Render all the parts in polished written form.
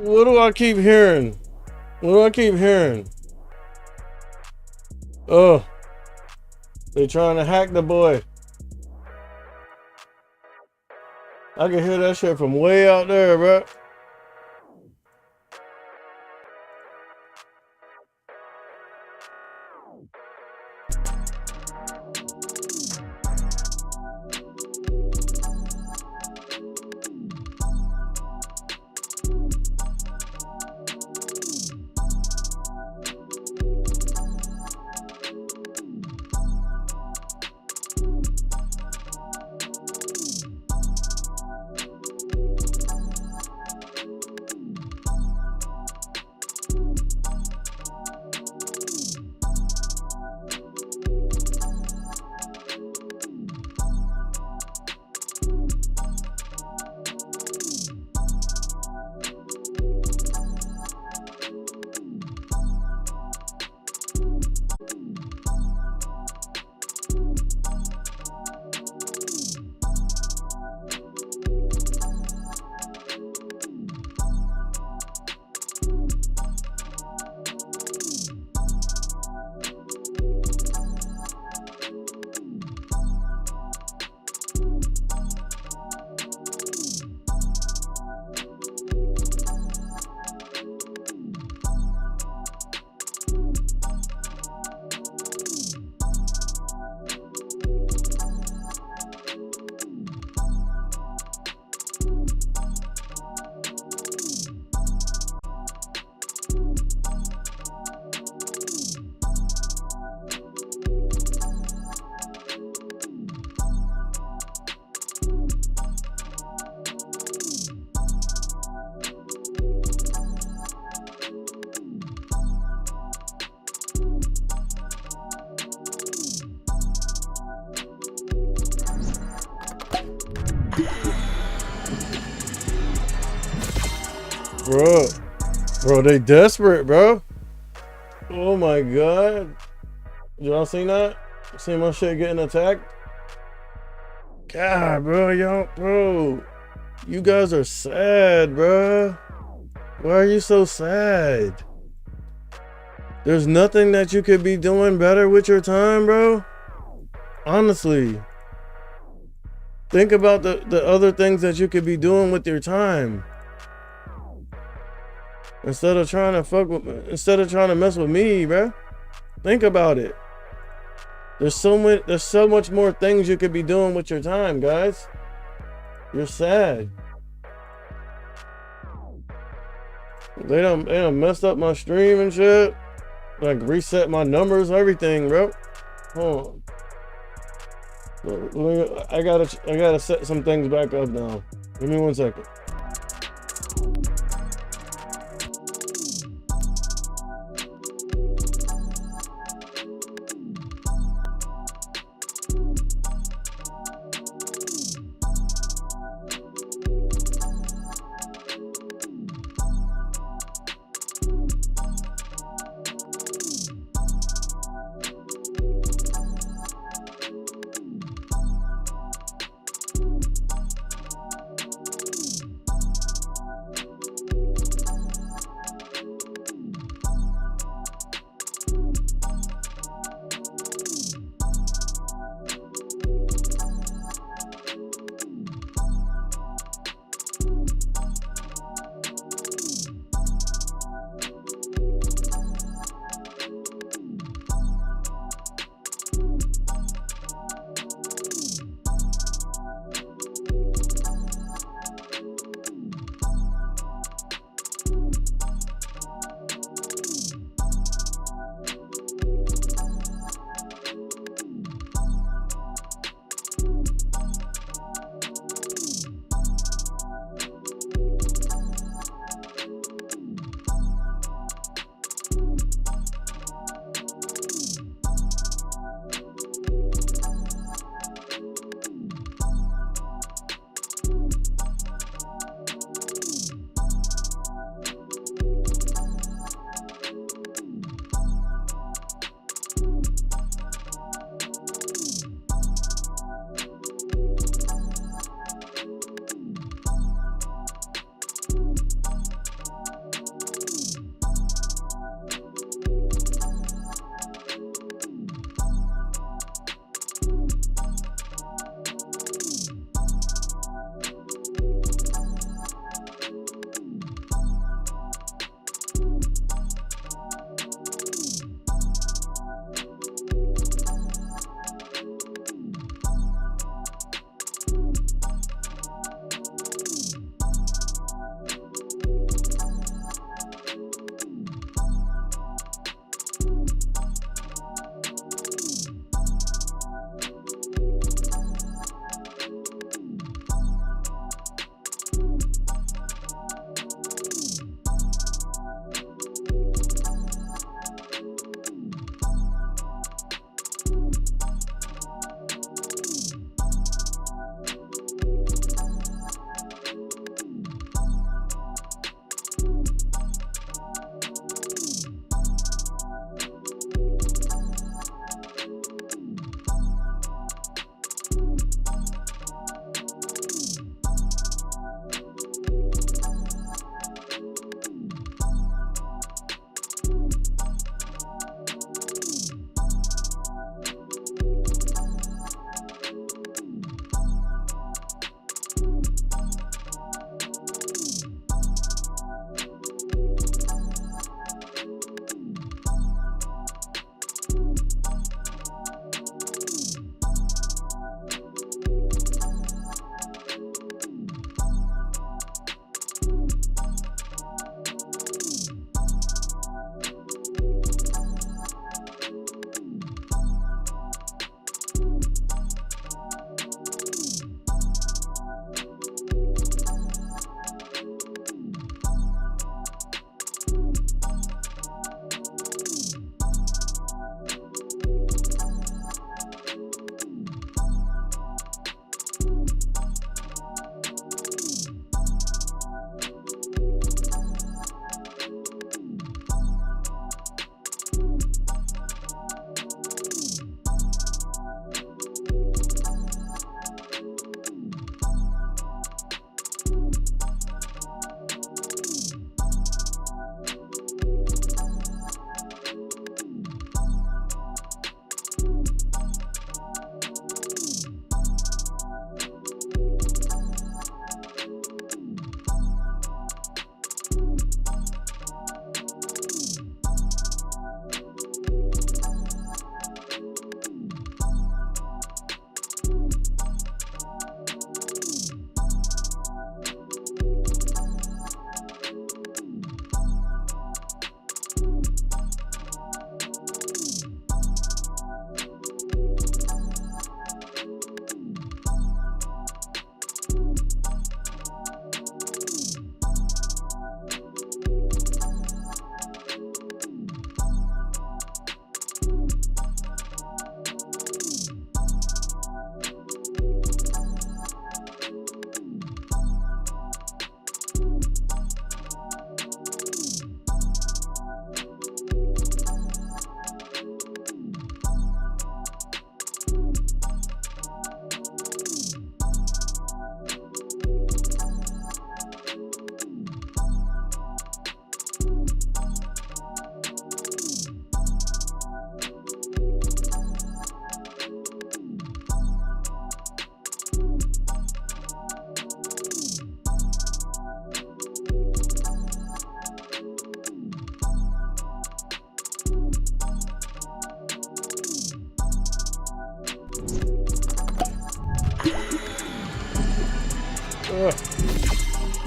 What do I keep hearing? What do I keep hearing? Oh, they trying to hack the boy. I can hear that shit from way out there, bro. Bro, they desperate, bro. Oh my god. Y'all seen that? Seen my shit getting attacked? God, bro, you guys are sad, bro. Why are you so sad? There's nothing that you could be doing better with your time, bro. Honestly. Think about the other things that you could be doing with your time. Instead of trying to mess with me, bro. Think about it. There's so much more things you could be doing with your time, guys. You're sad. They done messed up my stream and shit. Like reset my numbers, everything, bro. Hold on. I gotta set some things back up now. Give me 1 second.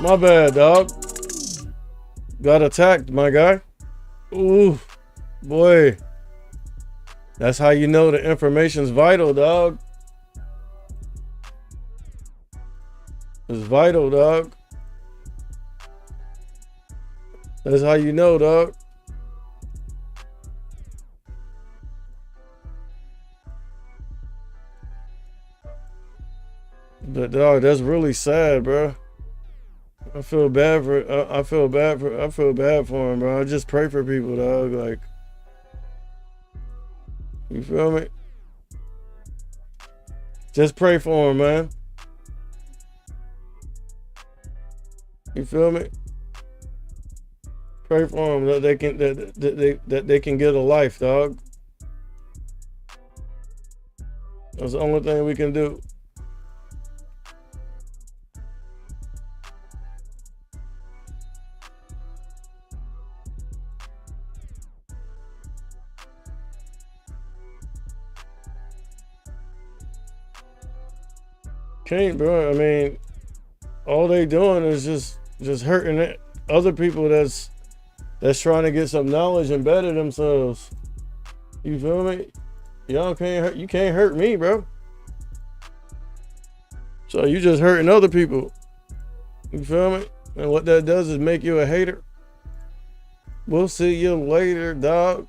My bad, dog. Got attacked, my guy. Ooh, boy. That's how you know the information's vital, dog. It's vital, dog. That's how you know, dog. But dog, that's really sad, bro. I feel bad for him, bro. I just pray for people, dog. Like, you feel me? Just pray for him, man. You feel me? Pray for them that they can get a life, dog. That's the only thing we can do. Can't, bro. I mean, all they doing is just hurting other people that's trying to get some knowledge and better themselves. You feel me? Y'all can't hurt. You can't hurt me, bro. So you just hurting other people. You feel me? And what that does is make you a hater. We'll see you later, dog.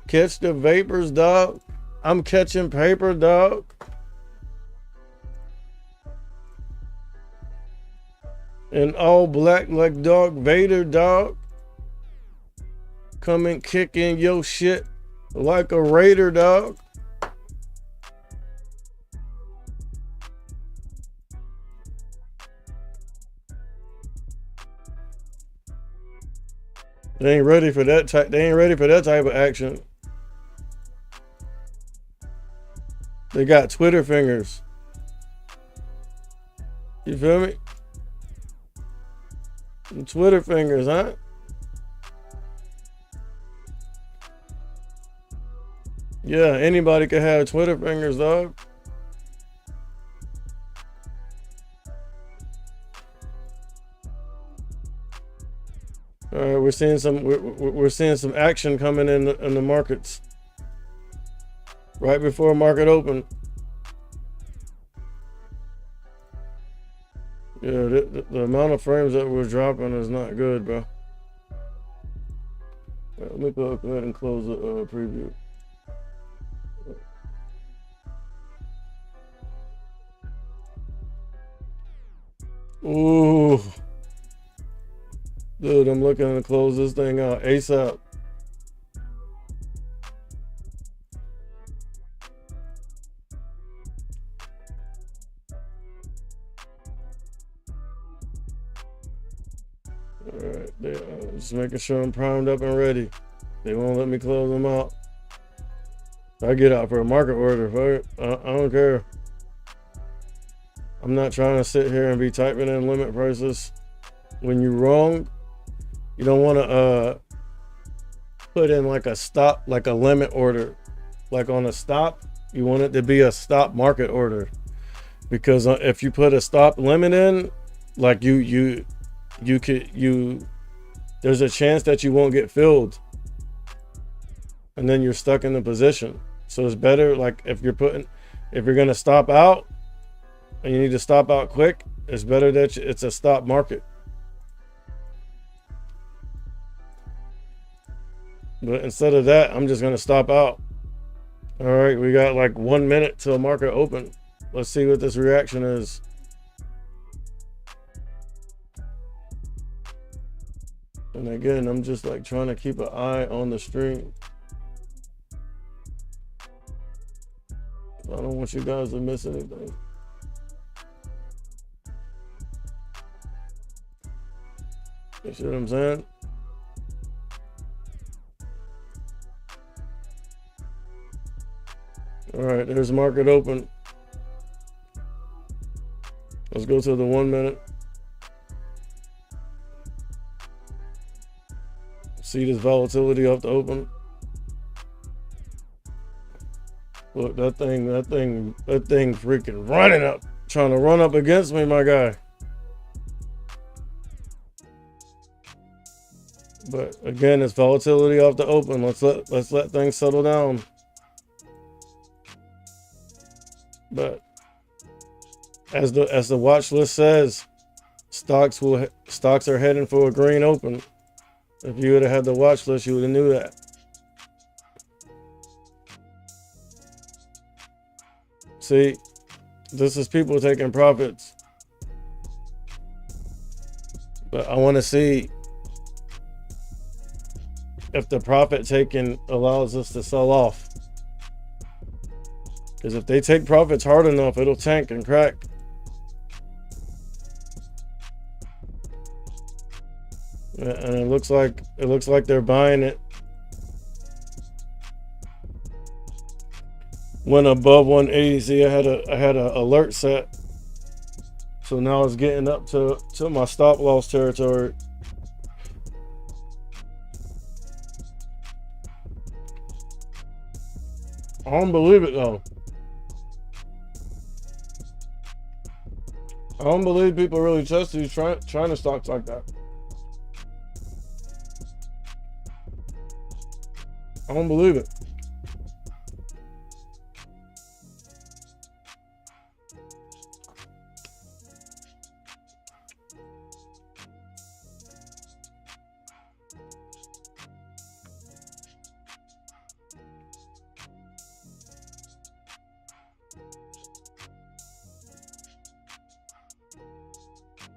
Catch the vapors, dog. I'm catching paper, dog. And all black like Darth Vader, dog. Coming kicking your shit like a raider, dog. They ain't ready for that type. They ain't ready for that type of action. They got Twitter fingers. You feel me? Twitter fingers, huh? Yeah, anybody could have Twitter fingers, dog. All right, we're seeing some action coming in the markets right before market open. Yeah, the amount of frames that we're dropping is not good, bro. Right, let me go ahead and close the preview. Ooh. Dude, I'm looking to close this thing out ASAP. Alright, just making sure I'm primed up and ready. They won't let me close them out. I get out for a market order, fuck it. I don't care. I'm not trying to sit here and be typing in limit prices. When you're wrong, you don't want to put in like a stop, like a limit order. Like on a stop, you want it to be a stop market order. Because if you put a stop limit in, like there's a chance that you won't get filled. And then you're stuck in the position. So it's better, like if you're gonna stop out and you need to stop out quick, it's better that it's a stop market. But instead of that, I'm just gonna stop out. All right, we got like 1 minute till market open. Let's see what this reaction is. And again, I'm just like trying to keep an eye on the stream. I don't want you guys to miss anything. You see what I'm saying? All right, there's market open. Let's go to the 1 minute. See this volatility off the open. Look, that thing freaking running up, trying to run up against me, my guy. But again, it's volatility off the open. Let's let things settle down. But as the watch list says, stocks are heading for a green open. If you would have had the watch list, you would have knew that. See, this is people taking profits. But I want to see if the profit taking allows us to sell off. Because if they take profits hard enough, it'll tank and crack. And it looks like they're buying it. Went above 180. See, I had a alert set. So now it's getting up to my stop loss territory. I don't believe it though. I don't believe people really trust these China stocks like that. I don't believe it.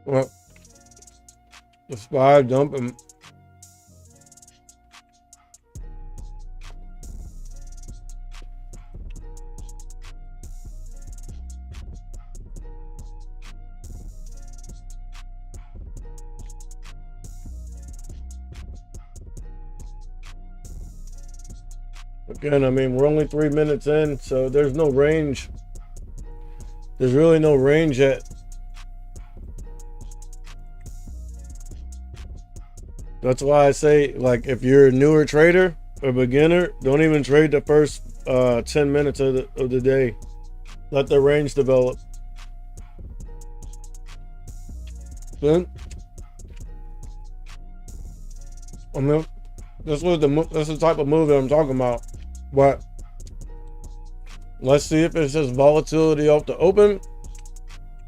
Well, the SPY dumping. Again, I mean, we're only 3 minutes in, so there's no range. There's really no range yet. That's why I say, like, if you're a newer trader or beginner, don't even trade the first 10 minutes of the day. Let the range develop. Then, I mean, that's the type of move that I'm talking about. But let's see if it's just volatility off the open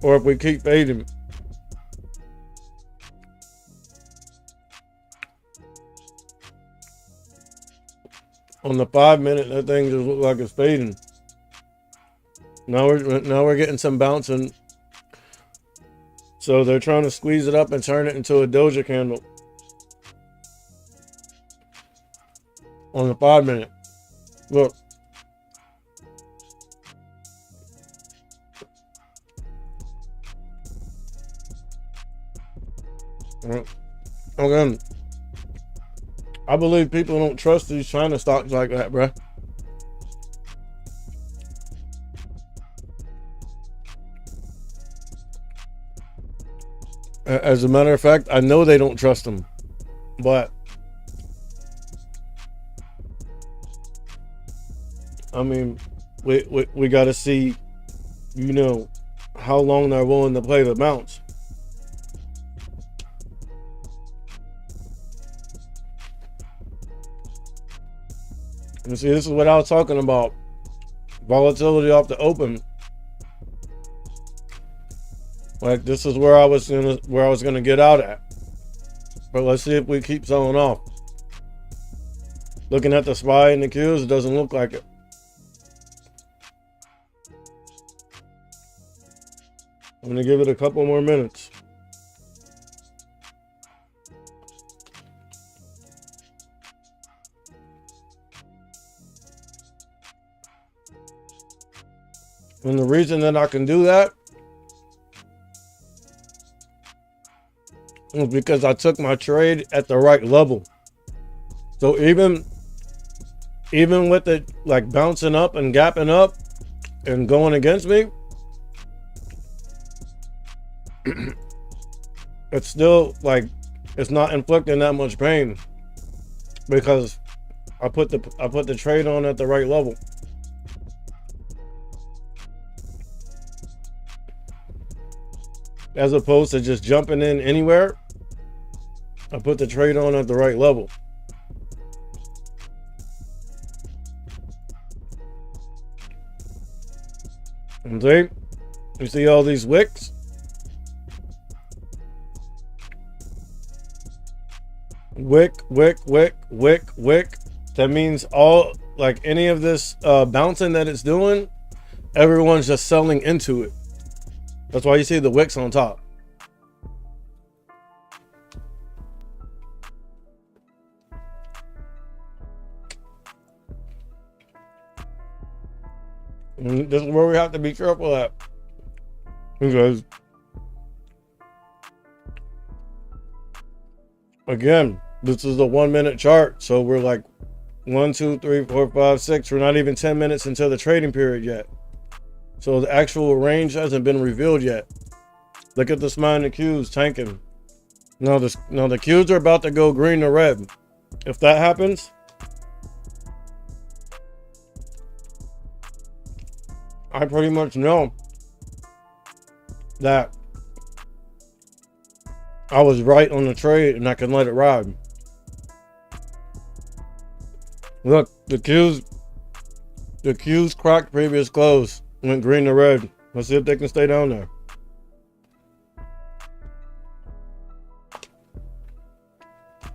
or if we keep fading. On the 5 minute, that thing just looked like it's fading. Now we're getting some bouncing. So they're trying to squeeze it up and turn it into a doja candle. On the 5 minute. Look. Again, I believe people don't trust these China stocks like that, bruh. As a matter of fact, I know they don't trust them, but I mean, we got to see, you know, how long they're willing to play the bounce. And see, this is what I was talking about. Volatility off the open. Like, this is where I was gonna get out at. But let's see if we keep selling off. Looking at the SPY and the Qs, it doesn't look like it. I'm gonna give it a couple more minutes. And the reason that I can do that is because I took my trade at the right level. So even with it like bouncing up and gapping up and going against me, it's still like it's not inflicting that much pain because I put the trade on at the right level. As opposed to just jumping in anywhere I put the trade on at the right level. And see, you see all these wicks? Wick, wick, wick, wick, wick. That means all, like any of this bouncing that it's doing, everyone's just selling into it. That's why you see the wicks on top. And this is where we have to be careful at. Because, again, this is a 1 minute chart. So we're like 1, 2, 3, 4, 5, 6. We're not even 10 minutes into the trading period yet. So the actual range hasn't been revealed yet. Look at the SPY and the Qs tanking. Now the Qs are about to go green to red. If that happens, I pretty much know that I was right on the trade and I can let it ride. Look, the Qs cracked previous close, went green to red. Let's see if they can stay down there.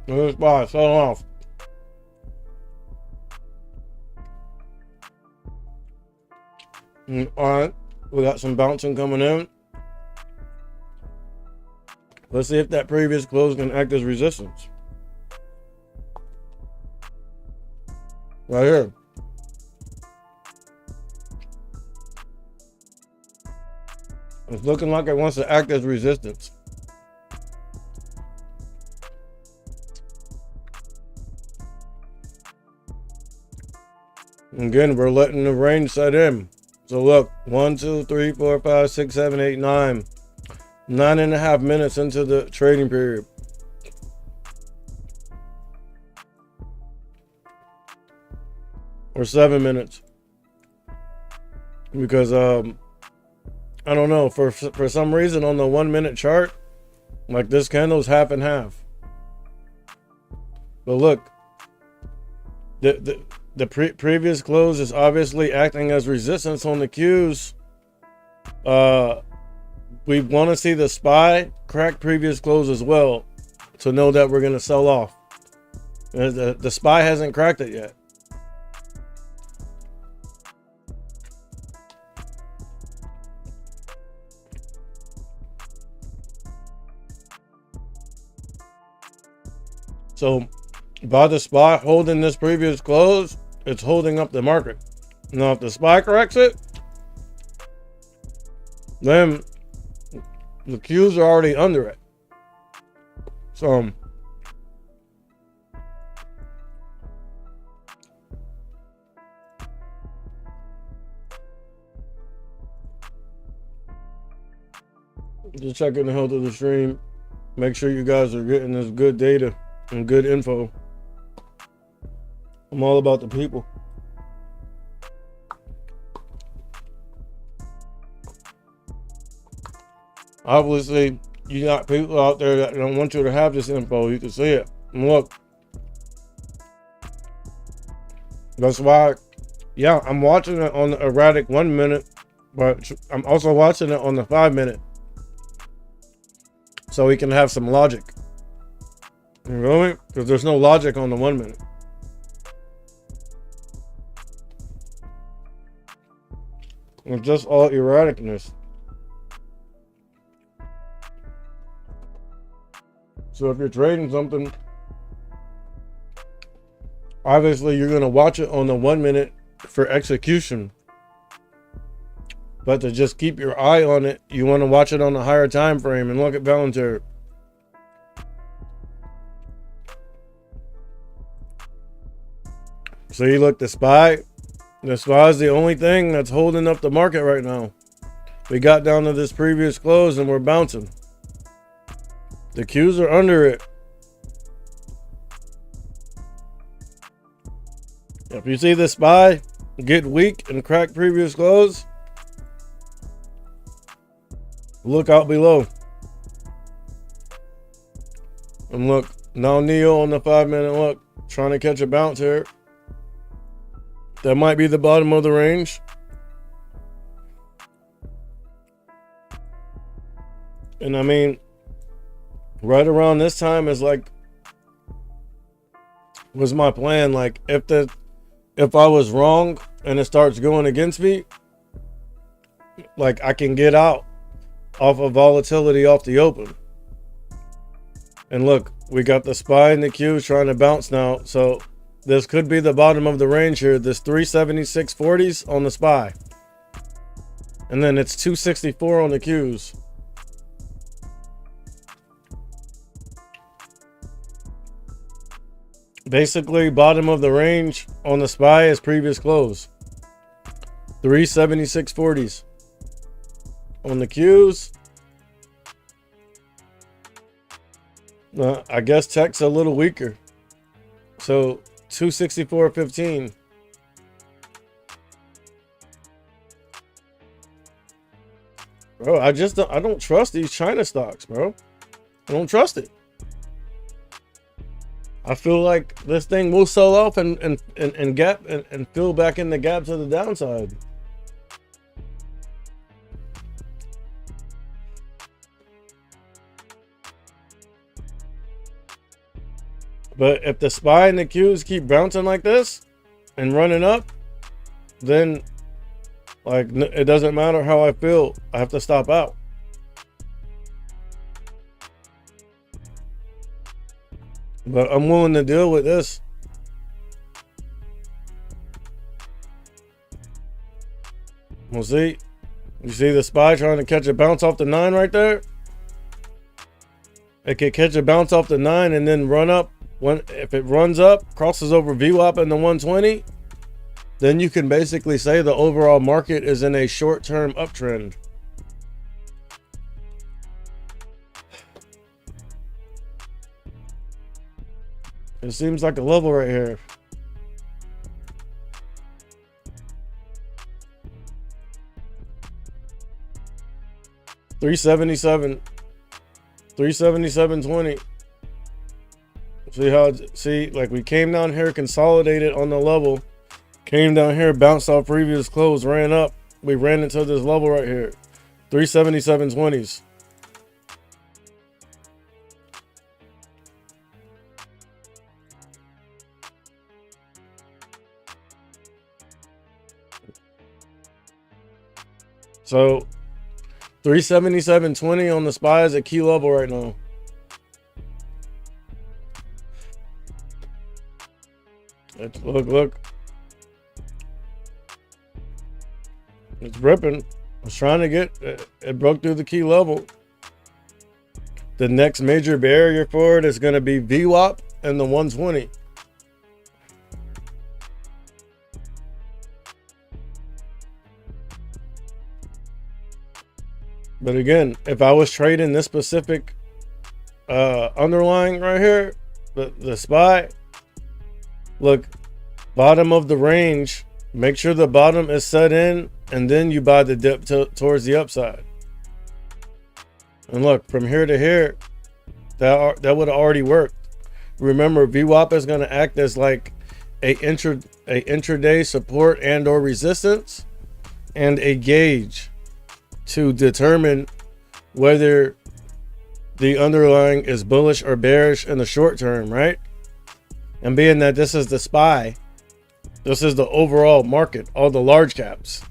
Look at SPY, sell off. Alright, we got some bouncing coming in. Let's see if that previous close can act as resistance. Right here. It's looking like it wants to act as resistance. Again, we're letting the range set in. So look, 1, 2, 3, 4, 5, 6, 7, 8, 9. 9.5 minutes into the trading period. Or 7 minutes. Because I don't know, for some reason on the 1 minute chart, like this candle's half and half. But look, the previous close is obviously acting as resistance on the Qs. We want to see the SPY crack previous close as well to know that we're going to sell off. The SPY hasn't cracked it yet. So by the SPY holding this previous close, it's holding up the market. Now if the SPY corrects it, then the Qs are already under it. So just checking the health of the stream. Make sure you guys are getting this good data and good info. I'm all about the people. Obviously, you got people out there that don't want you to have this info. You can see it. And look. That's why, yeah, I'm watching it on the erratic 1 minute, but I'm also watching it on the 5 minute. So we can have some logic. You feel me? Because there's no logic on the 1 minute. It's just all erraticness. So if you're trading something, obviously you're going to watch it on the 1 minute for execution. But to just keep your eye on it, you want to watch it on a higher time frame. And look at Palantir. So you look, the SPY is the only thing that's holding up the market right now. We got down to this previous close and we're bouncing. The Qs are under it. If you see the SPY get weak and crack previous close, look out below. And look, Now Neo on the 5-minute look, trying to catch a bounce here. That might be the bottom of the range. And I mean, right around this time is like, was my plan. Like if I was wrong and it starts going against me, like I can get out off of volatility off the open. And look, we got the SPY and the Qs trying to bounce now. So this could be the bottom of the range here. This 376.40s on the SPY. And then it's 264 on the Qs. Basically, bottom of the range on the SPY is previous close. 376.40s. On the Qs, I guess tech's a little weaker. So 264.15. Bro, I don't trust these China stocks, bro. I don't trust it. I feel like this thing will sell off and gap and fill back in the gap to the downside. But if the SPY and the Qs keep bouncing like this and running up, then like it doesn't matter how I feel, I have to stop out. But I'm willing to deal with this. We'll see. You see the SPY trying to catch a bounce off the 9 right there? It could catch a bounce off the 9 and then run up. If it runs up, crosses over VWAP in the 120, then you can basically say the overall market is in a short-term uptrend. It seems like a level right here. $377.20. See, like we came down here, consolidated on the level, came down here, bounced off previous close, ran up. We ran into this level right here, 377.20s. So 377.20 on the SPY is a key level right now. Look. It's ripping. I was trying to get it broke through the key level. The next major barrier for it is going to be VWAP and the 120. But again, if I was trading this specific underlying right here, the SPY, look, bottom of the range, make sure the bottom is set in, and then you buy the dip towards the upside. And look, from here to here, that would have already worked. Remember, VWAP is going to act as like a intraday support and or resistance and a gauge to determine whether the underlying is bullish or bearish in the short term, right? And being that this is the SPY, this is the overall market, all the large caps.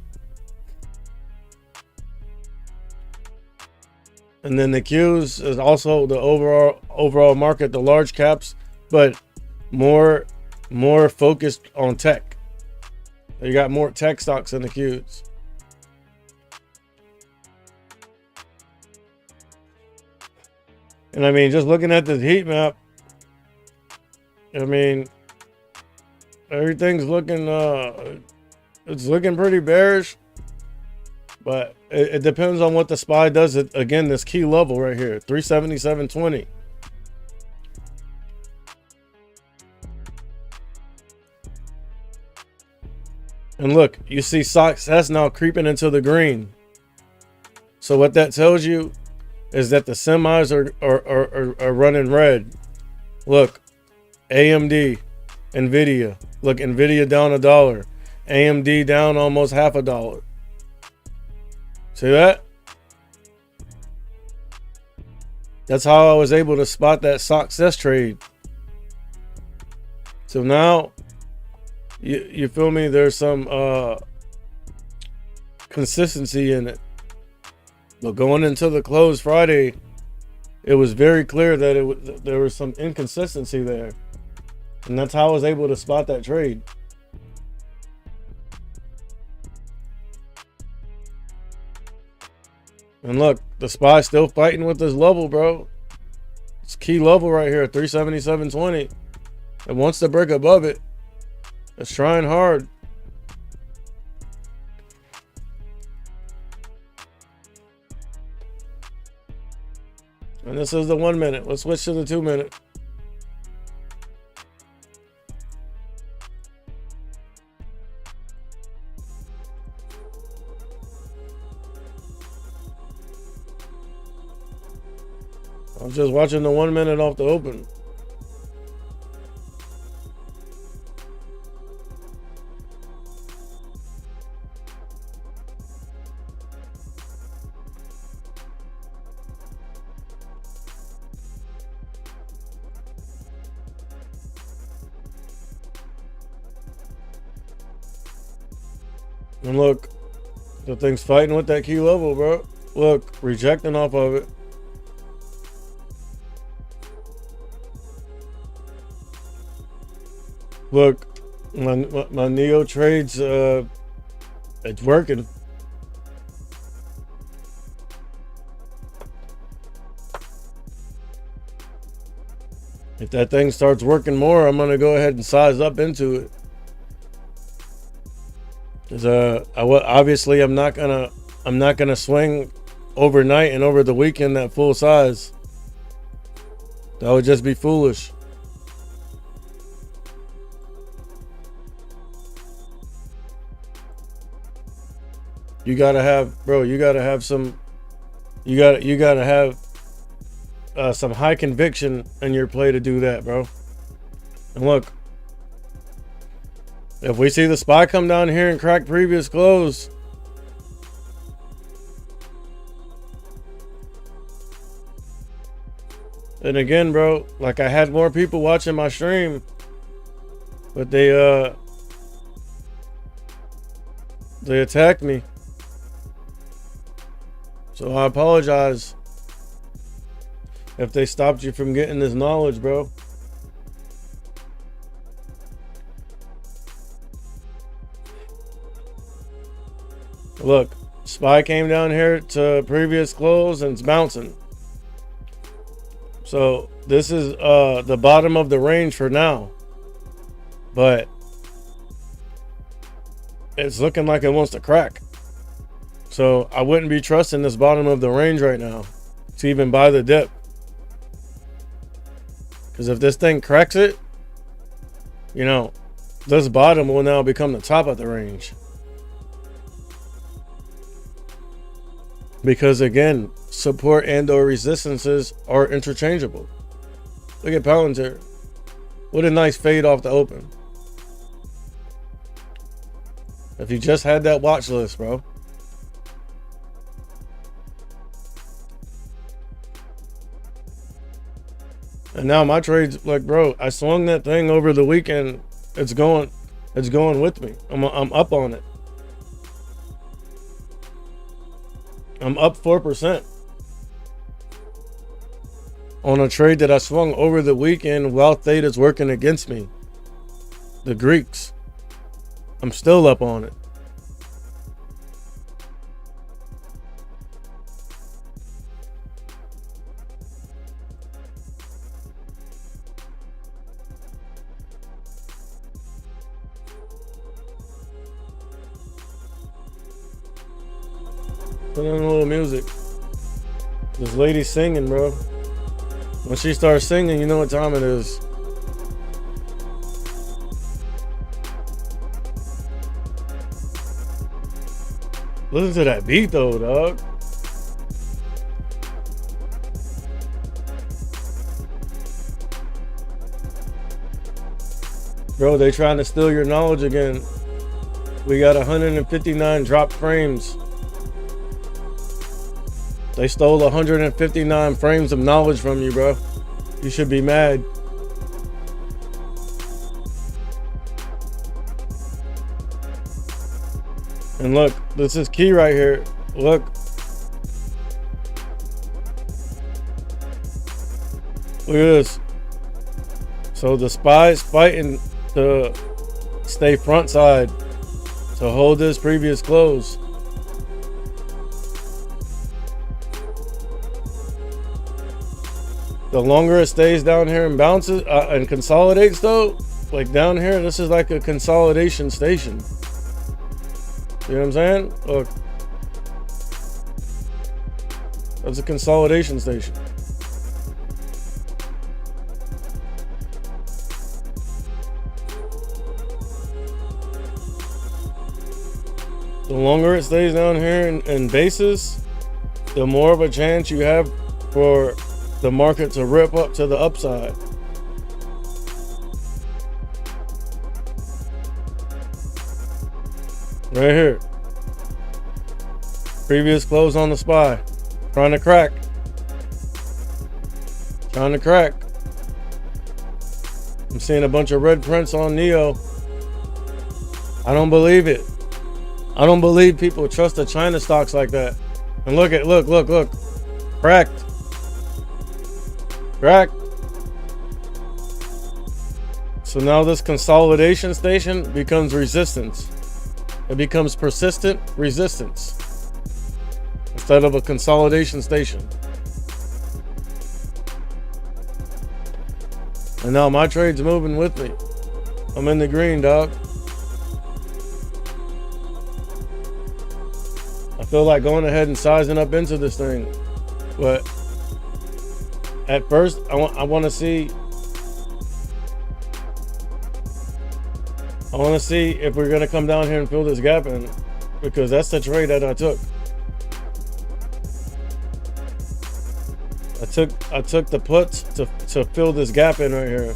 And then the Qs is also the overall market, the large caps, but more focused on tech. You got more tech stocks in the Qs. And I mean, just looking at the heat map, I mean, everything's looking, it's looking pretty bearish, but it depends on what the SPY does. Again, this key level right here, 377.20. And look, you see success now creeping into the green. So what that tells you is that the semis are running red. Look, AMD, Nvidia. Look, Nvidia down $1. AMD down almost half $1. See that? That's how I was able to spot that success trade. So now, you feel me? There's some consistency in it. But going into the close Friday, it was very clear that there was some inconsistency there. And that's how I was able to spot that trade. And look, the SPY still fighting with this level, bro. It's key level right here, 377.20. It wants to break above it. It's trying hard. And this is the 1 minute. Let's switch to the 2 minute. I'm just watching the 1 minute off the open. And look, the thing's fighting with that key level, bro. Look, rejecting off of it. Look, my Neo trades, it's working. If that thing starts working more, I'm gonna go ahead and size up into it. Cause obviously I'm not gonna swing overnight and over the weekend at full size. That would just be foolish. You gotta have some some high conviction in your play to do that, bro. And look, if we see the SPY come down here and crack previous close, then again, bro, like I had more people watching my stream, but they attacked me. So I apologize if they stopped you from getting this knowledge, bro. Look, SPY came down here to previous close and it's bouncing. So this is the bottom of the range for now. But it's looking like it wants to crack. So I wouldn't be trusting this bottom of the range right now to even buy the dip. Because if this thing cracks it, you know, this bottom will now become the top of the range. Because again, support and or resistances are interchangeable. Look at Palantir. What a nice fade off the open. If you just had that watch list, bro. And now my trades, like, bro, I swung that thing over the weekend. It's going with me. I'm up on it. I'm up 4% on a trade that I swung over the weekend while Theta's working against me. The Greeks. I'm still up on it. Put on a little music. This lady's singing, bro. When she starts singing, you know what time it is. Listen to that beat though, dog. Bro, they trying to steal your knowledge again. We got 159 dropped frames. They stole 159 frames of knowledge from you, bro. You should be mad. And look, this is key right here. Look. Look at this. So the spy's fighting to stay front side to hold this previous close. The longer it stays down here and bounces and consolidates though, like down here, this is like a consolidation station. You know what I'm saying? Look. That's a consolidation station. The longer it stays down here in basis, the more of a chance you have for the market to rip up to the upside. Right here. Previous close on the SPY. Trying to crack. Trying to crack. I'm seeing a bunch of red prints on Neo. I don't believe it. I don't believe people trust the China stocks like that. And look. Cracked. Cracked. So now this consolidation station becomes resistance. It becomes persistent resistance instead of a consolidation station. And now my trade's moving with me. I'm in the green, dog. I feel like going ahead and sizing up into this thing. But at first, I want to see. I want to see if we're going to come down here and fill this gap in, because that's the trade that I took. I took the puts to fill this gap in right here.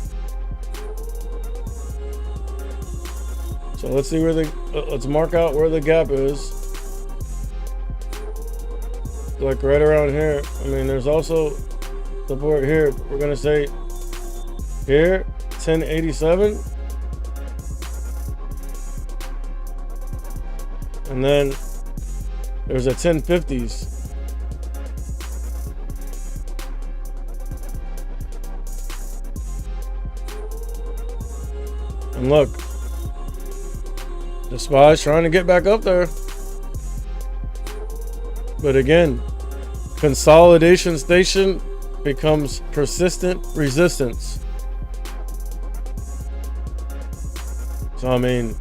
So let's see where let's mark out where the gap is. Like right around here. I mean, there's also support here. We're going to say here, 1087. And then there's a 1050s. And look, the SPY's trying to get back up there. But again, consolidation station becomes persistent resistance. So I mean,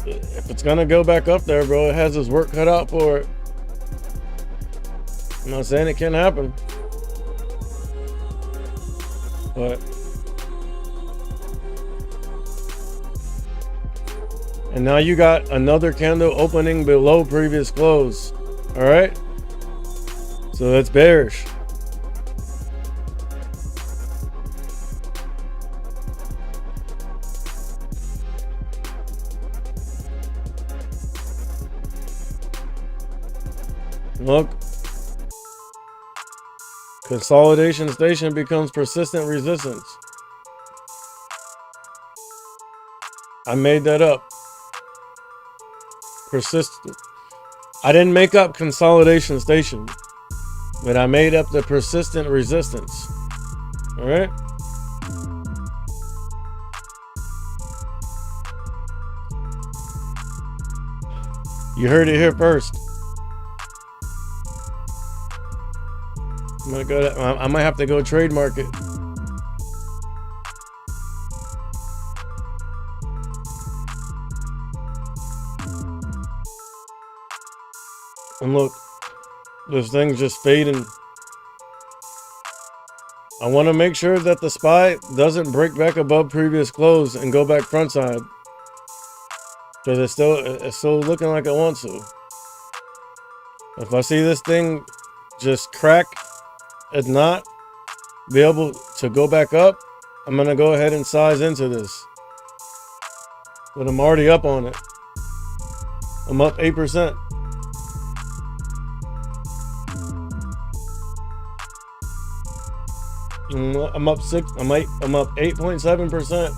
if it's gonna go back up there, bro, it has its work cut out for it. I'm not saying it can't happen, but and now you got another candle opening below previous close. All right, so that's bearish. Look, consolidation station becomes persistent resistance. I made that up. Persistent. I didn't make up consolidation station, but I made up the persistent resistance. All right. You heard it here first. I might have to go trademark it. And look, this thing's just fading. I want to make sure that the SPY doesn't break back above previous close and go back front side, because it's still looking like it wants to. If I see this thing just crack, it's not, be able to go back up, I'm gonna go ahead and size into this. But I'm already up on it. I'm up 8%. I'm up 8.7%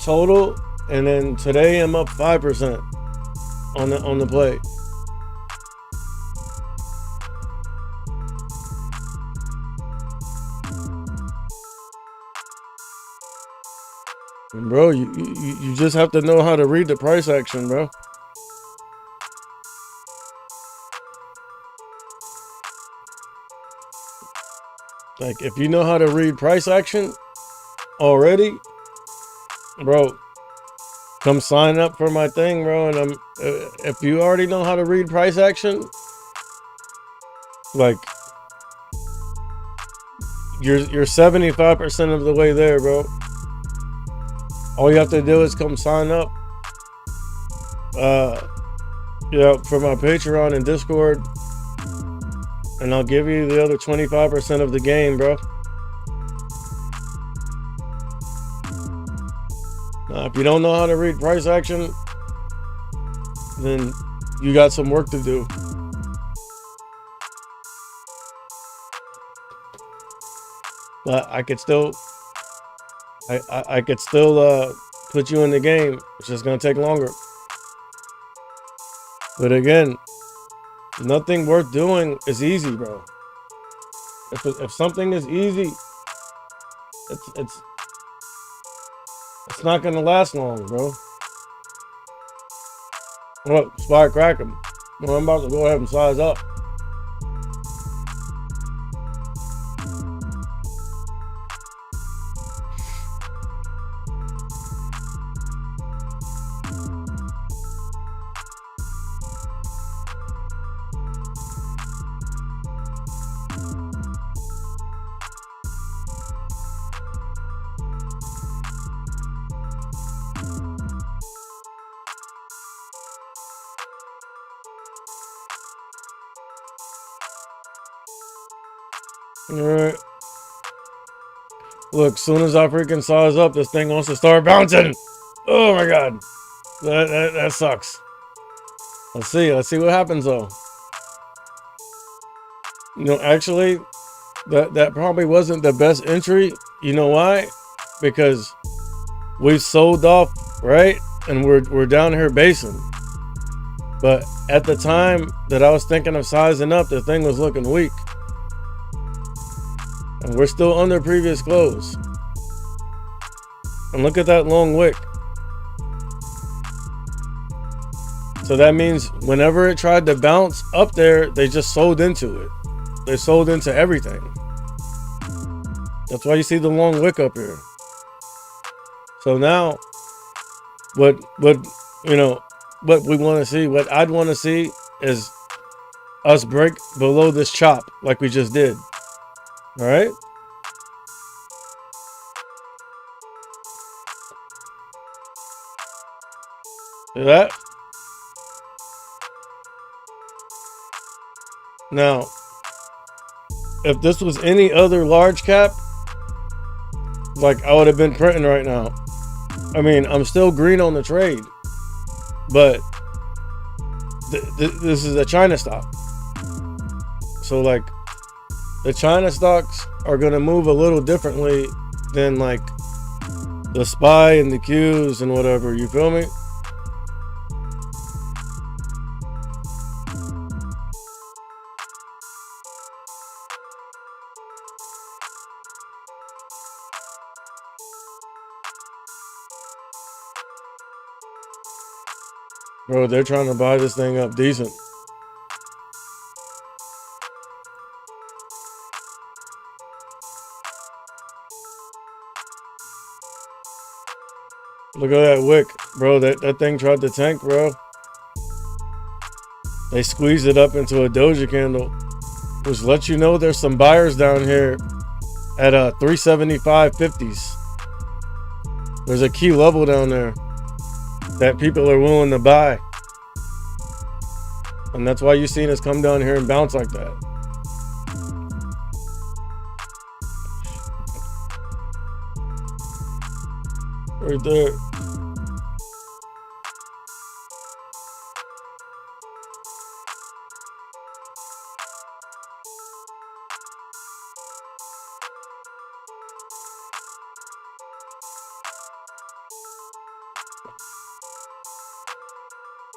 total, and then today I'm up 5% on the play. And bro, you just have to know how to read the price action, bro. Like, if you know how to read price action already, bro, come sign up for my thing, bro. And if you already know how to read price action, like, you're 75% of the way there, bro. All you have to do is come sign up, for my Patreon and Discord, and I'll give you the other 25% of the game, bro. Now, if you don't know how to read price action, then you got some work to do. But I could still put you in the game. It's just gonna take longer. But again, nothing worth doing is easy, bro. If something is easy, it's not gonna last long, bro. Look, Spy crack him. Well, I'm about to go ahead and size up. Alright. Look, soon as I freaking size up, this thing wants to start bouncing. Oh my god. That sucks. Let's see what happens though. You know, actually, that probably wasn't the best entry. You know why? Because we sold off, right? And we're down here basing. But at the time that I was thinking of sizing up, the thing was looking weak. And we're still under previous close. And look at that long wick. So that means whenever it tried to bounce up there, they just sold into it. They sold into everything. That's why you see the long wick up here. So now, what we want to see, what I'd want to see is us break below this chop like we just did. All right. See that? Now, if this was any other large cap, like I would have been printing right now. I mean, I'm still green on the trade, but this is a China stock. So like, the China stocks are going to move a little differently than like the SPY and the Qs and whatever, you feel me? Bro, they're trying to buy this thing up decent. Look at that wick, bro. That thing tried to tank, bro. They squeezed it up into a doja candle, which lets you know there's some buyers down here at 375.50s. There's a key level down there that people are willing to buy. And that's why you've seen us come down here and bounce like that. Right there.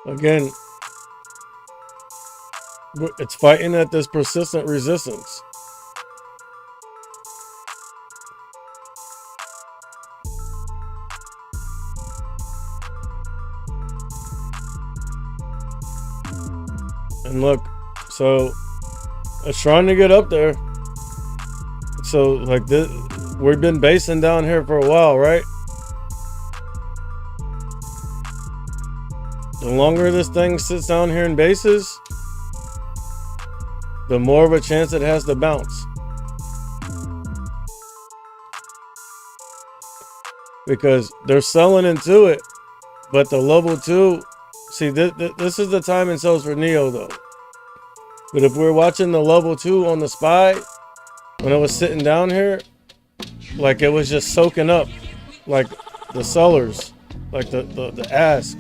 Again, it's fighting at this persistent resistance. And look, so it's trying to get up there. So like this, we've been basing down here for a while, right? The longer this thing sits down here in bases, the more of a chance it has to bounce. Because they're selling into it, but the level 2, see, this is the time and sells for Neo though. But if we're watching the level 2 on the SPY, when it was sitting down here, like it was just soaking up, like the sellers, like the ask.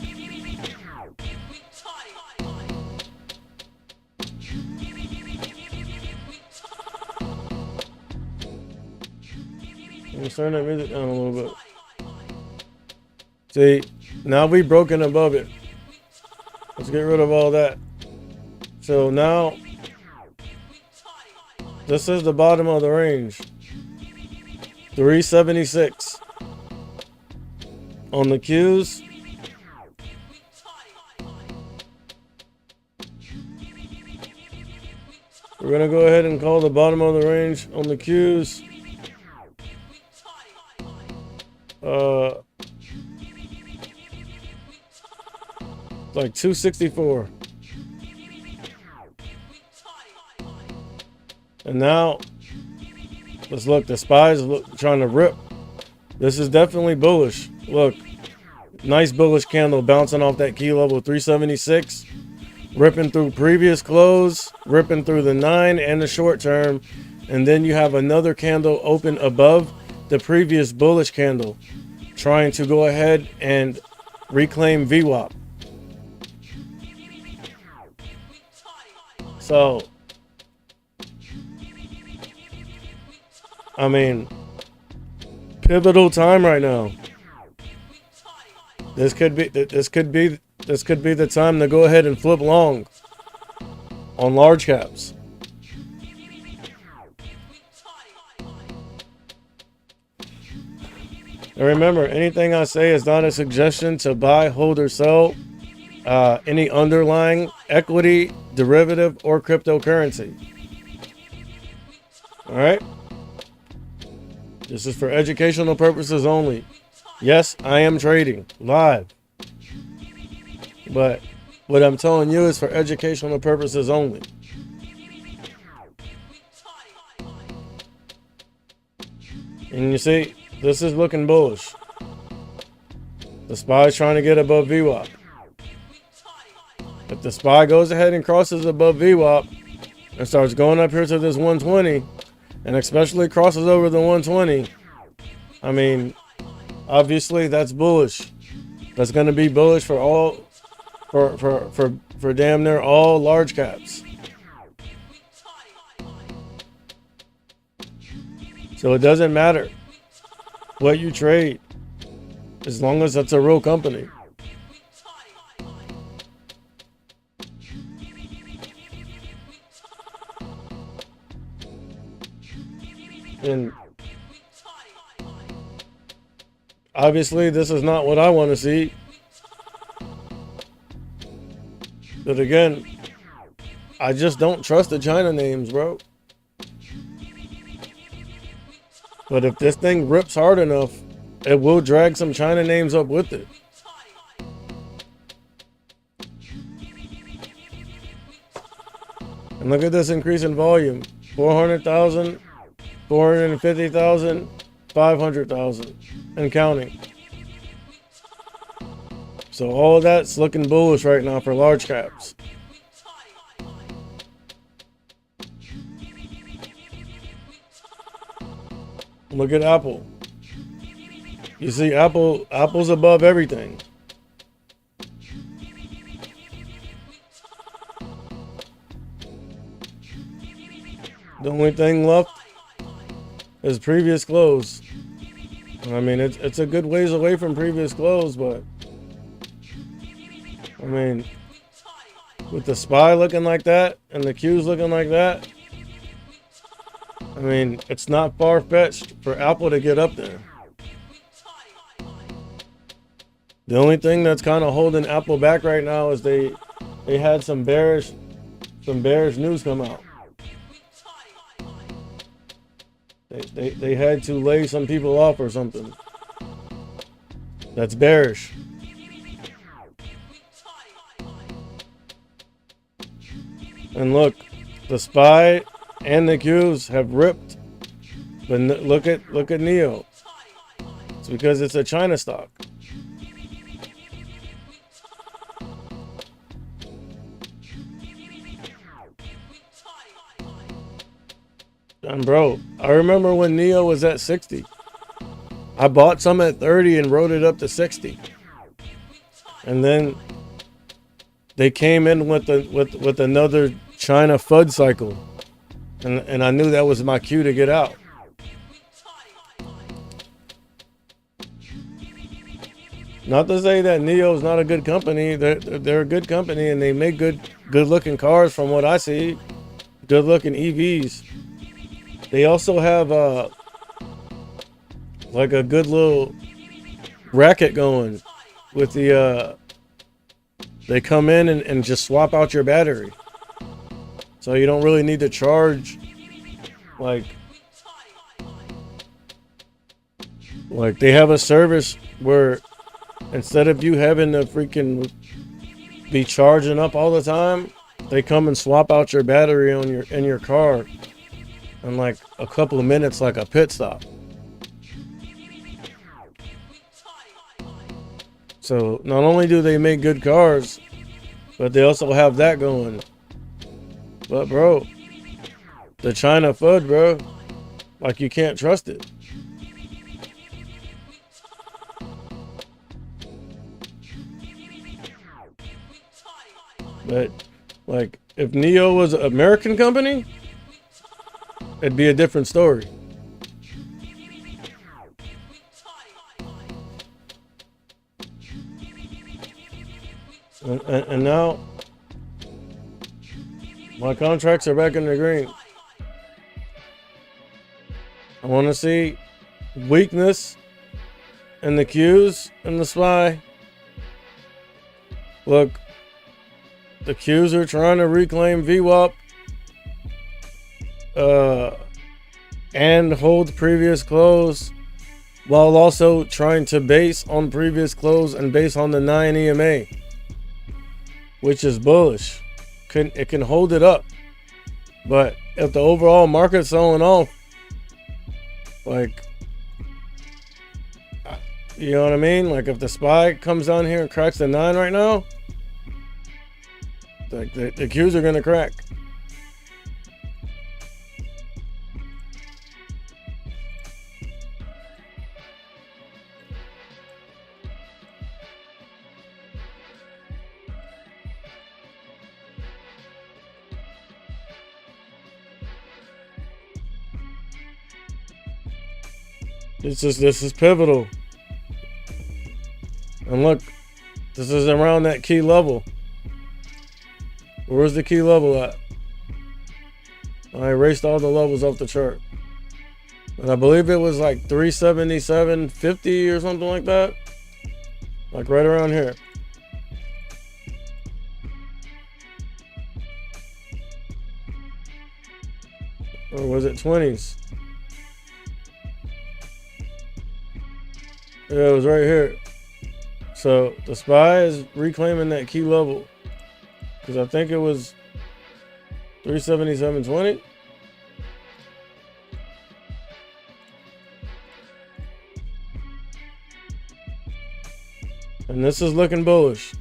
Let me turn that music down a little bit. See, now we've broken above it. Let's get rid of all that. So now, this is the bottom of the range. 376. On the Qs. We're going to go ahead and call the bottom of the range on the Qs. Like 264. And now, let's look. The SPY's trying to rip. This is definitely bullish. Look, nice bullish candle bouncing off that key level 376. Ripping through previous close, ripping through the 9 and the short term. And then you have another candle open above the previous bullish candle, trying to go ahead and reclaim VWAP. So, I mean, pivotal time right now. This could be the time to go ahead and flip long on large caps. And remember, anything I say is not a suggestion to buy, hold, or sell any underlying equity, derivative, or cryptocurrency. All right? This is for educational purposes only. Yes, I am trading live. But what I'm telling you is for educational purposes only. And you see, this is looking bullish. The SPY is trying to get above VWAP. If the SPY goes ahead and crosses above VWAP and starts going up here to this 120, and especially crosses over the 120, I mean, obviously that's bullish. That's going to be bullish for all, for damn near all large caps. So it doesn't matter what you trade, as long as it's a real company. And obviously this is not what I want to see. But again, I just don't trust the China names, bro. But if this thing rips hard enough, it will drag some China names up with it. And look at this increase in volume. 400,000, 450,000, 500,000, and counting. So all of that's looking bullish right now for large caps. Look at Apple. You see, Apple's above everything. The only thing left is previous close. I mean, it's a good ways away from previous close, but I mean, with the SPY looking like that and the Qs looking like that, I mean, it's not far-fetched for Apple to get up there. The only thing that's kind of holding Apple back right now is they had some bearish news come out. They had to lay some people off or something. That's bearish. And look, the SPY and the Qs have ripped. But look at NEO. It's because it's a China stock. And bro, I remember when NEO was at 60. I bought some at 30 and rode it up to 60. And then they came in with another China FUD cycle. And I knew that was my cue to get out. Not to say that NEO is not a good company. They're a good company and they make good looking cars from what I see. Good looking EVs. They also have like a good little racket going with the they come in and just swap out your battery. So you don't really need to charge like they have a service where instead of you having to freaking be charging up all the time, they come and swap out your battery in your car in like a couple of minutes, like a pit stop. So not only do they make good cars, but they also have that going. But bro, the China FUD, bro, like you can't trust it. But like if NEO was an American company, it'd be a different story. And now my contracts are back in the green. I want to see weakness in the Qs and the SPY. Look, the Qs are trying to reclaim VWAP and hold previous close, while also trying to base on previous close and base on the 9 EMA, which is bullish. It can hold it up, but if the overall market's selling off, like, you know what I mean? Like if the SPY comes down here and cracks the 9 right now, like the Qs are gonna crack. This is pivotal. And look, this is around that key level. Where's the key level at? I erased all the levels off the chart. And I believe it was like 377.50 or something like that. Like right around here. Or was it 20s? Yeah, it was right here. So the SPY is reclaiming that key level. Because I think it was 377.20. And this is looking bullish.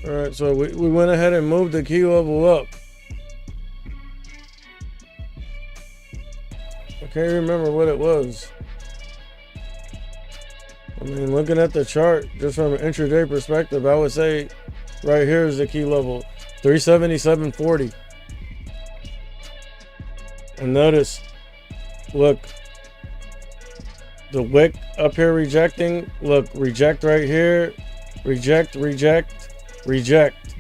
All right, so we went ahead and moved the key level up. I can't remember what it was. I mean, looking at the chart, just from an intraday perspective, I would say right here is the key level, 377.40. And notice, look, the wick up here rejecting, look, reject right here, reject, reject, reject.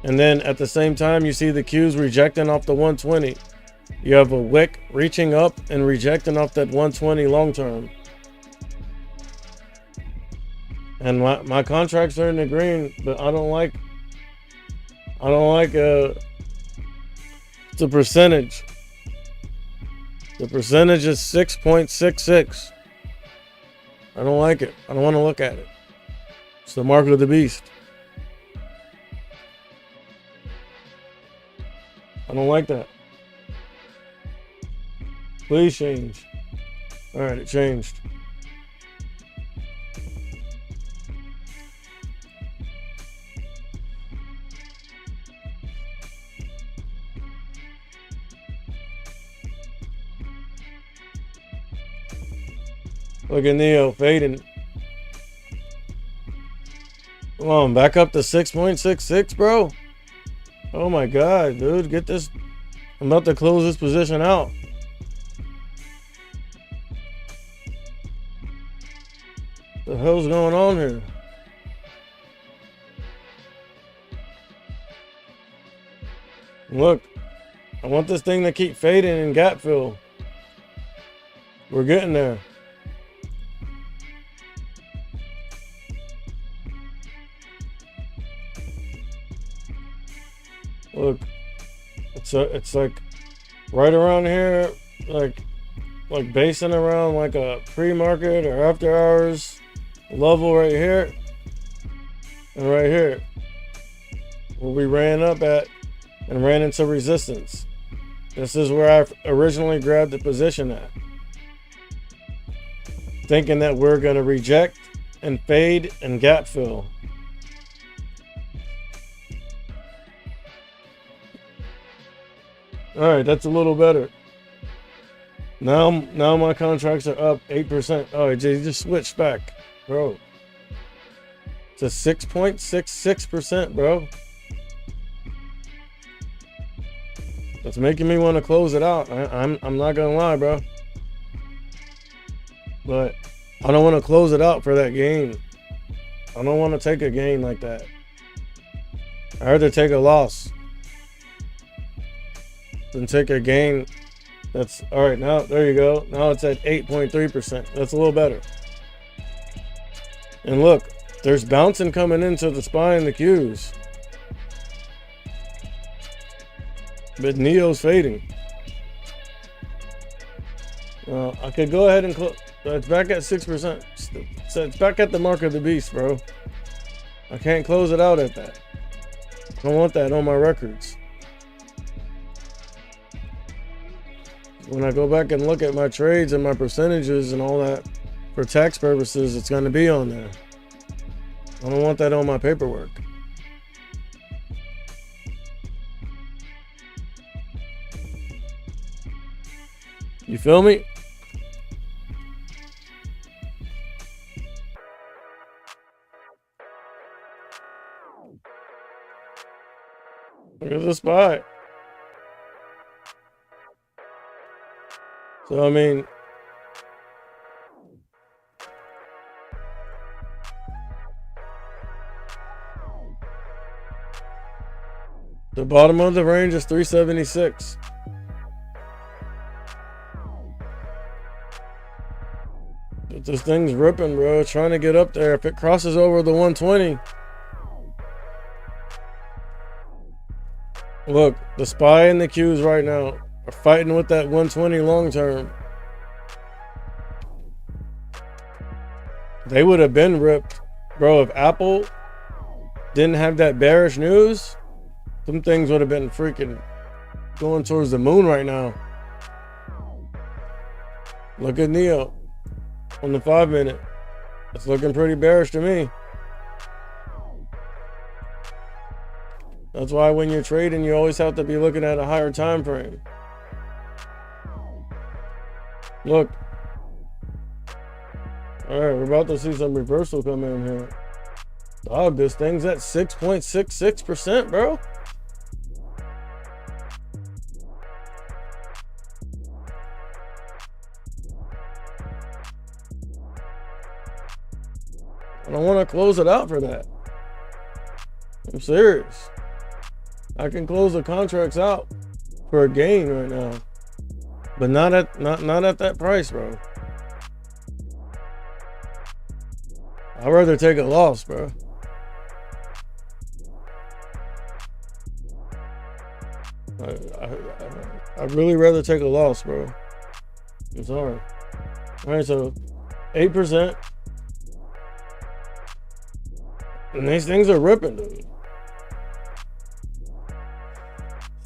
And then at the same time, you see the Qs rejecting off the 120. You have a wick reaching up and rejecting off that 120 long term. And my contracts are in the green, but I don't like the percentage. The percentage is 6.66. I don't like it. I don't want to look at it. It's the mark of the beast. I don't like that. Please change. All right, it changed. Look at Neo fading. Come on, back up to 6.66, bro. Oh my God, dude, get this. I'm about to close this position out. What the hell's going on here? Look, I want this thing to keep fading in gap fill. We're getting there. Look, it's like right around here, like basing around like a pre-market or after hours level right here and right here, where we ran up at and ran into resistance. This is where I originally grabbed the position at, thinking that we're going to reject and fade and gap fill. All right, that's a little better. Now my contracts are up 8%. Oh, Jay, just switched back, bro. It's a 6.66%, bro. That's making me want to close it out. I'm not gonna lie, bro. But I don't want to close it out for that gain. I don't want to take a gain like that. I'd rather take a loss than take a gain. That's all right. Now there you go. Now it's at 8.3%. That's a little better. And look, there's bouncing coming into the SPY and the Qs, but Neo's fading. I could go ahead and close. It's back at 6%. So it's back at the mark of the beast, bro. I can't close it out at that. I don't want that on my records. When I go back and look at my trades and my percentages and all that for tax purposes, it's going to be on there. I don't want that on my paperwork. You feel me? Look at the SPY. So, I mean, the bottom of the range is 376. But this thing's ripping, bro. Trying to get up there. If it crosses over the 120. Look, the SPY and the Qs right now are fighting with that 120 long term. They would have been ripped, bro. If Apple didn't have that bearish news, some things would have been freaking going towards the moon right now. Look at Neo on the 5 minute. It's looking pretty bearish to me. That's why when you're trading, you always have to be looking at a higher time frame. Look. All right, we're about to see some reversal come in here. Dog, this thing's at 6.66%, bro. I don't want to close it out for that. I'm serious. I can close the contracts out for a gain right now, but not at that price, bro. I'd rather take a loss, bro. I'd really rather take a loss, bro. I'm sorry. All right, so 8%. And these things are ripping, dude.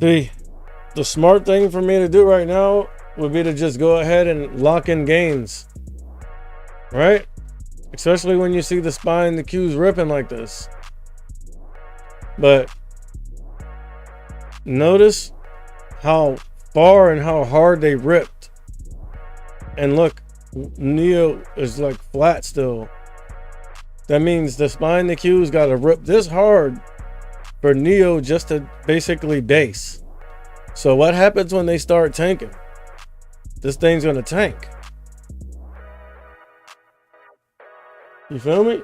See, the smart thing for me to do right now would be to just go ahead and lock in gains. Right? Especially when you see the SPY and the Qs ripping like this. But notice how far and how hard they ripped. And look, NEO is like flat still. That means the SPY and the Qs got to rip this hard for NEO just to basically base. So what happens when they start tanking? This thing's going to tank. You feel me?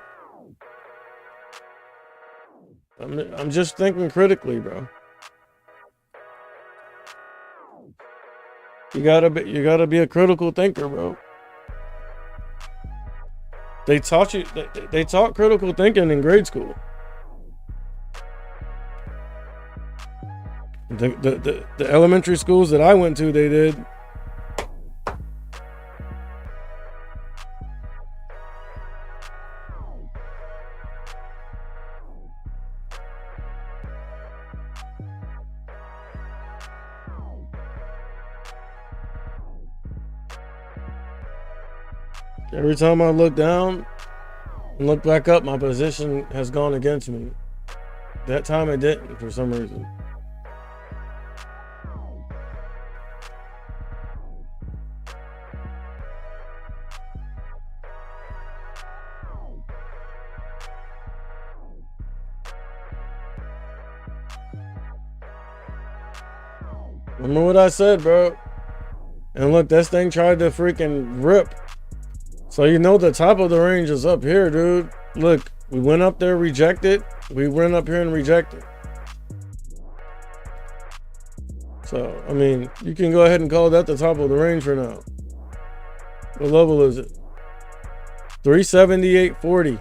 I'm just thinking critically, bro. You gotta be a critical thinker, bro. They taught critical thinking in grade school. The elementary schools that I went to, they did. Every time I look down and look back up, my position has gone against me. That time it didn't for some reason. Remember what I said, bro? And look, this thing tried to freaking rip. So you know the top of the range is up here, dude. Look, we went up there, rejected. We went up here and rejected. So, I mean, you can go ahead and call that the top of the range for now. What level is it? 378.40.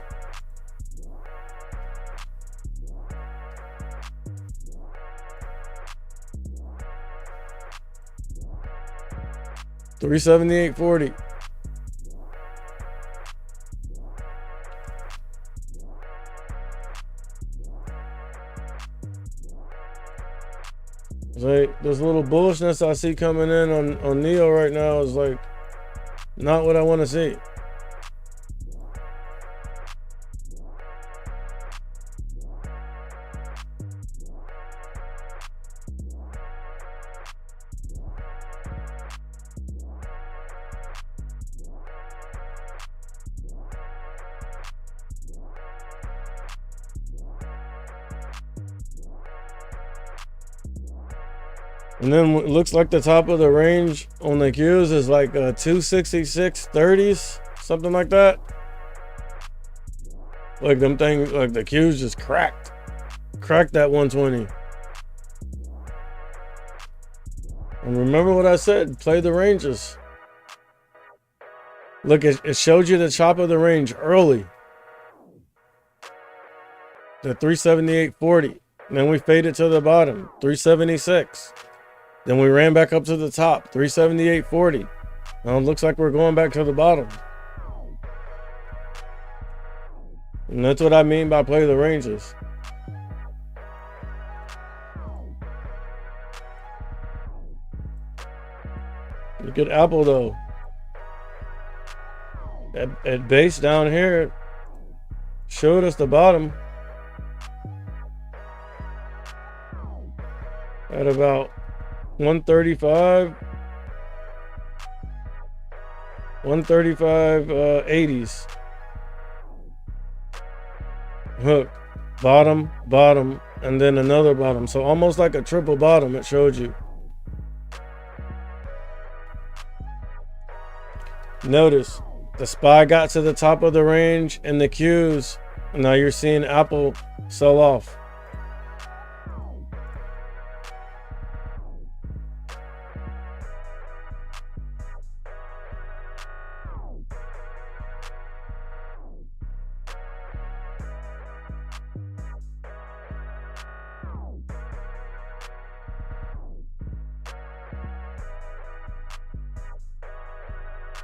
$378.40. Like this little bullishness I see coming in on NEO right now is like not what I want to see. And then it looks like the top of the range on the Qs is like 266.30s, something like that. Like them things, like the Qs just cracked that 120. And remember what I said, play the ranges. Look, it showed you the top of the range early. The 378.40. And then we faded to the bottom, 376. Then we ran back up to the top, 378.40. Now it looks like we're going back to the bottom. And that's what I mean by play the ranges. Look at Apple though. At base down here, showed us the bottom. at about 135, 80s. Hook, bottom, bottom, and then another bottom. So almost like a triple bottom it showed you. Notice the SPY got to the top of the range and the Qs. Now you're seeing Apple sell off.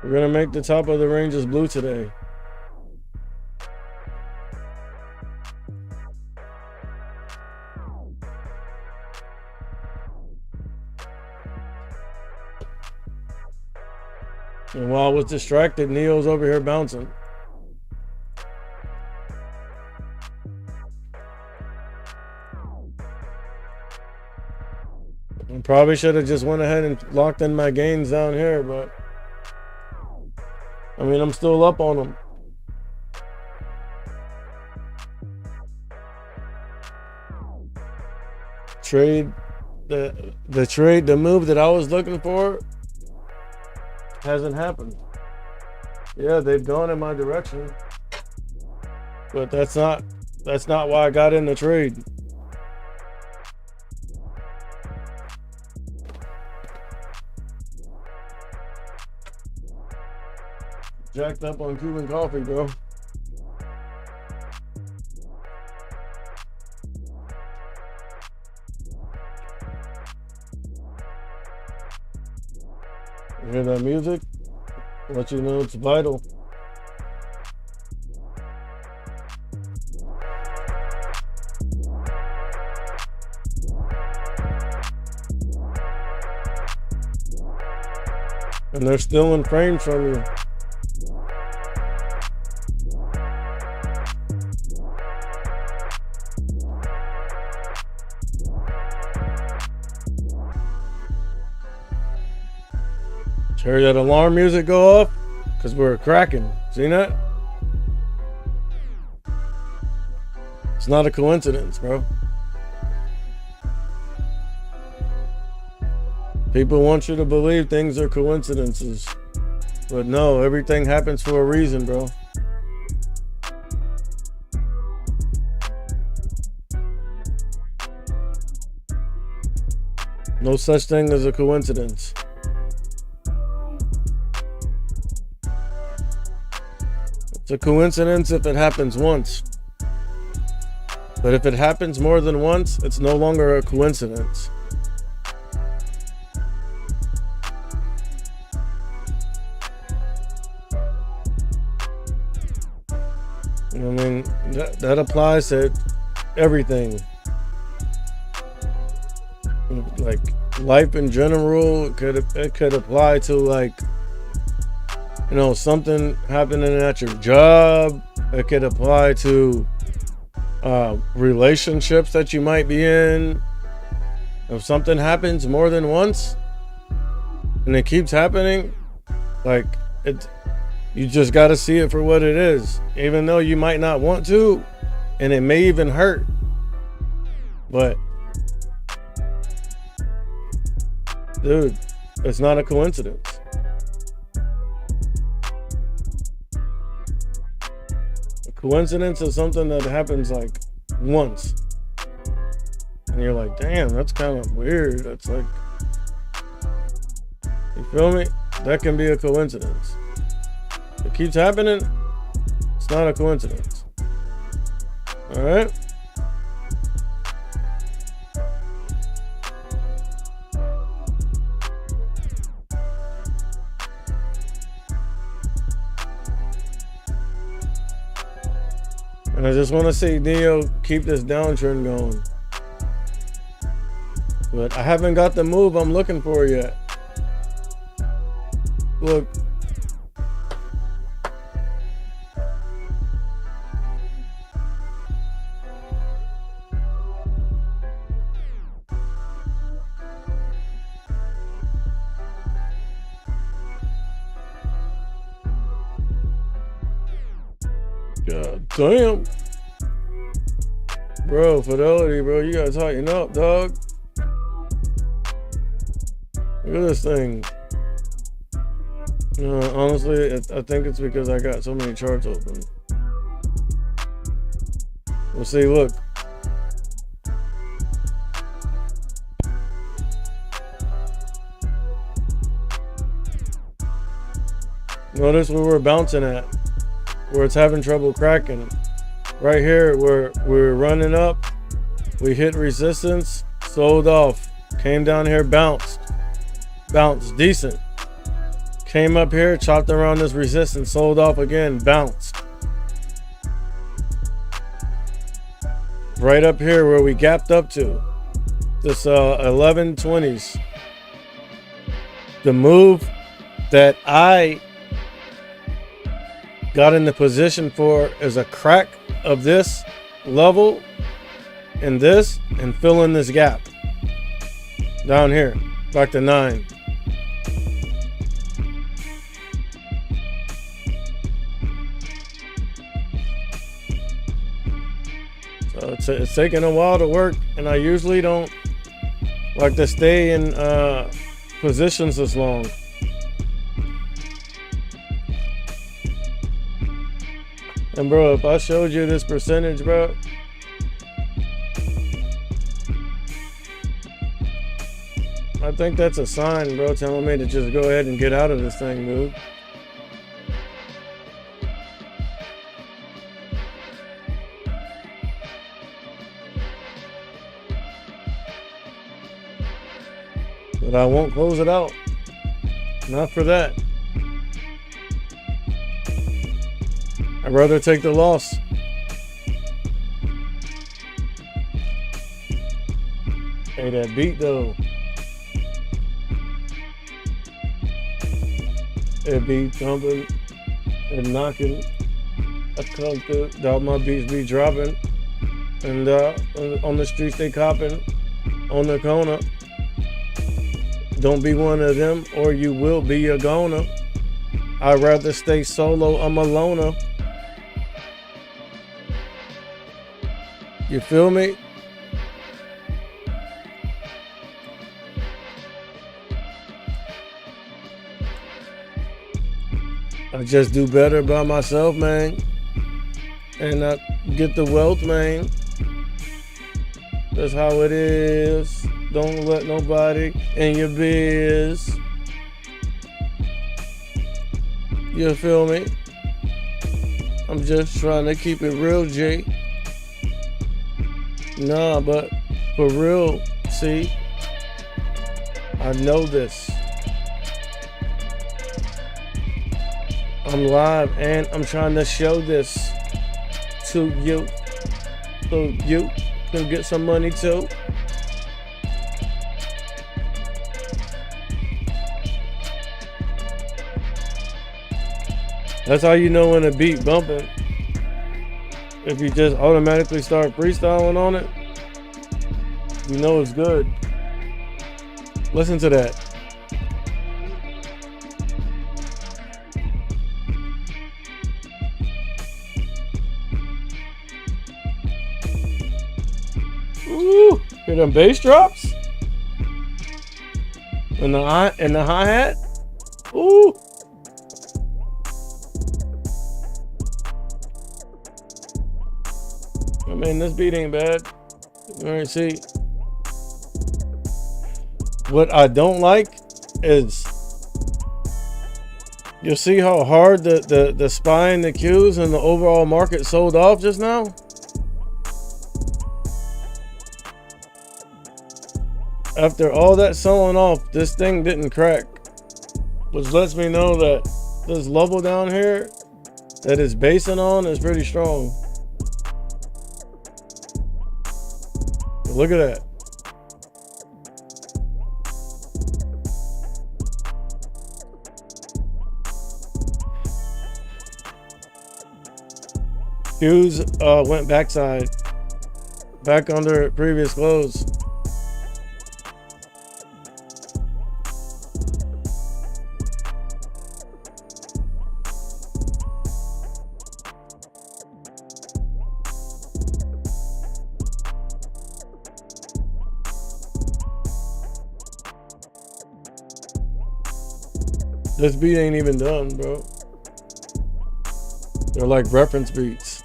We're gonna make the top of the ranges blue today. And while I was distracted, Neo's over here bouncing. I probably should have just went ahead and locked in my gains down here, but I mean, I'm still up on them. Trade, the move that I was looking for hasn't happened. Yeah, they've gone in my direction, but that's not why I got in the trade. Jacked up on Cuban coffee, bro. You hear that music? Let you know it's vital. And they're still in frames from you. Heard that alarm music go off? Because we're cracking. See that? It's not a coincidence, bro. People want you to believe things are coincidences. But no, everything happens for a reason, bro. No such thing as a coincidence. It's a coincidence if it happens once. But if it happens more than once, it's no longer a coincidence. I mean, that applies to everything. Like life in general, it could apply to, like, you know, something happening at your job. It could apply to relationships that you might be in. If something happens more than once and it keeps happening, like, you just got to see it for what it is, even though you might not want to, and it may even hurt. But dude, it's not a coincidence. Coincidence is something that happens like once, and you're like, damn, that's kind of weird. That's like, you feel me? That can be a coincidence. It keeps happening, it's not a coincidence. All right. And I just want to see Neo keep this downtrend going. But I haven't got the move I'm looking for yet. Look. God damn. Bro, fidelity, bro. You gotta tighten up, dog. Look at this thing. Honestly, I think it's because I got so many charts open. We'll see, look. Notice where we're bouncing at, where it's having trouble cracking. Right here, where we're running up, we hit resistance, sold off, came down here, bounced decent. Came up here, chopped around this resistance, sold off again, bounced. Right up here where we gapped up to, this 1120s. The move that I got in the position for is a crack of this level and this, and fill in this gap down here, back to 9. So it's taking a while to work, and I usually don't like to stay in positions this long. And bro, if I showed you this percentage, bro, I think that's a sign, bro, telling me to just go ahead and get out of this thing, dude. But I won't close it out. Not for that. I'd rather take the loss. Hey, that beat though. It be thumping and knocking. I come through, dog, my beats be dropping. And on the streets they copping. On the corner. Don't be one of them or you will be a goner. I'd rather stay solo, I'm a loner. You feel me? I just do better by myself, man. And I get the wealth, man. That's how it is. Don't let nobody in your biz. You feel me? I'm just trying to keep it real, G. Nah, but for real, see, I know this. I'm live and I'm trying to show this to you so you can get some money too. That's how you know when a beat bumping. If you just automatically start freestyling on it, you know it's good. Listen to that. Ooh, hear them bass drops? And the hi-hat? Ooh. I mean, this beat ain't bad. All right, see. What I don't like is, you see how hard the SPY and the Qs and the overall market sold off just now? After all that selling off, this thing didn't crack. Which lets me know that this level down here that it's basing on is pretty strong. Look at that. Qs went backside, back under previous close. This beat ain't even done, bro. They're like reference beats.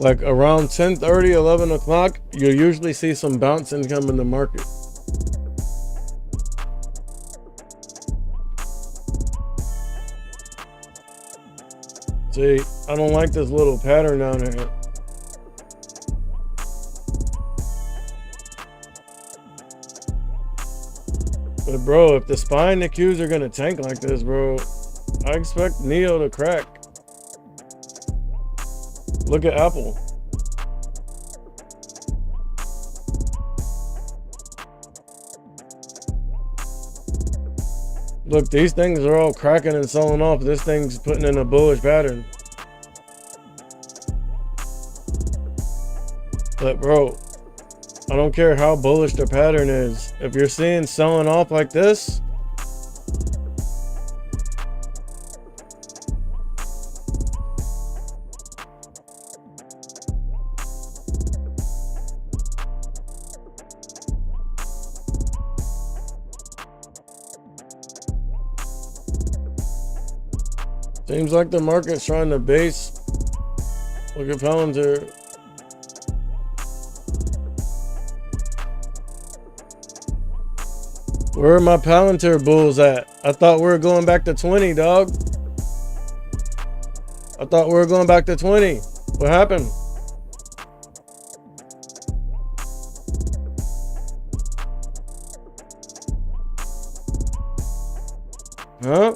Like around 10:30, 11 o'clock, you'll usually see some bouncing come in the market. See, I don't like this little pattern down here. But bro, if the SPY and the Qs are gonna tank like this, bro, I expect Neo to crack. Look at Apple. Look, these things are all cracking and selling off. This thing's putting in a bullish pattern. But bro, I don't care how bullish the pattern is. If you're seeing selling off like this, seems like the market's trying to base. Look at Palantir. Where are my Palantir bulls at? I thought we were going back to 20, dog. I thought we were going back to 20. What happened? Huh?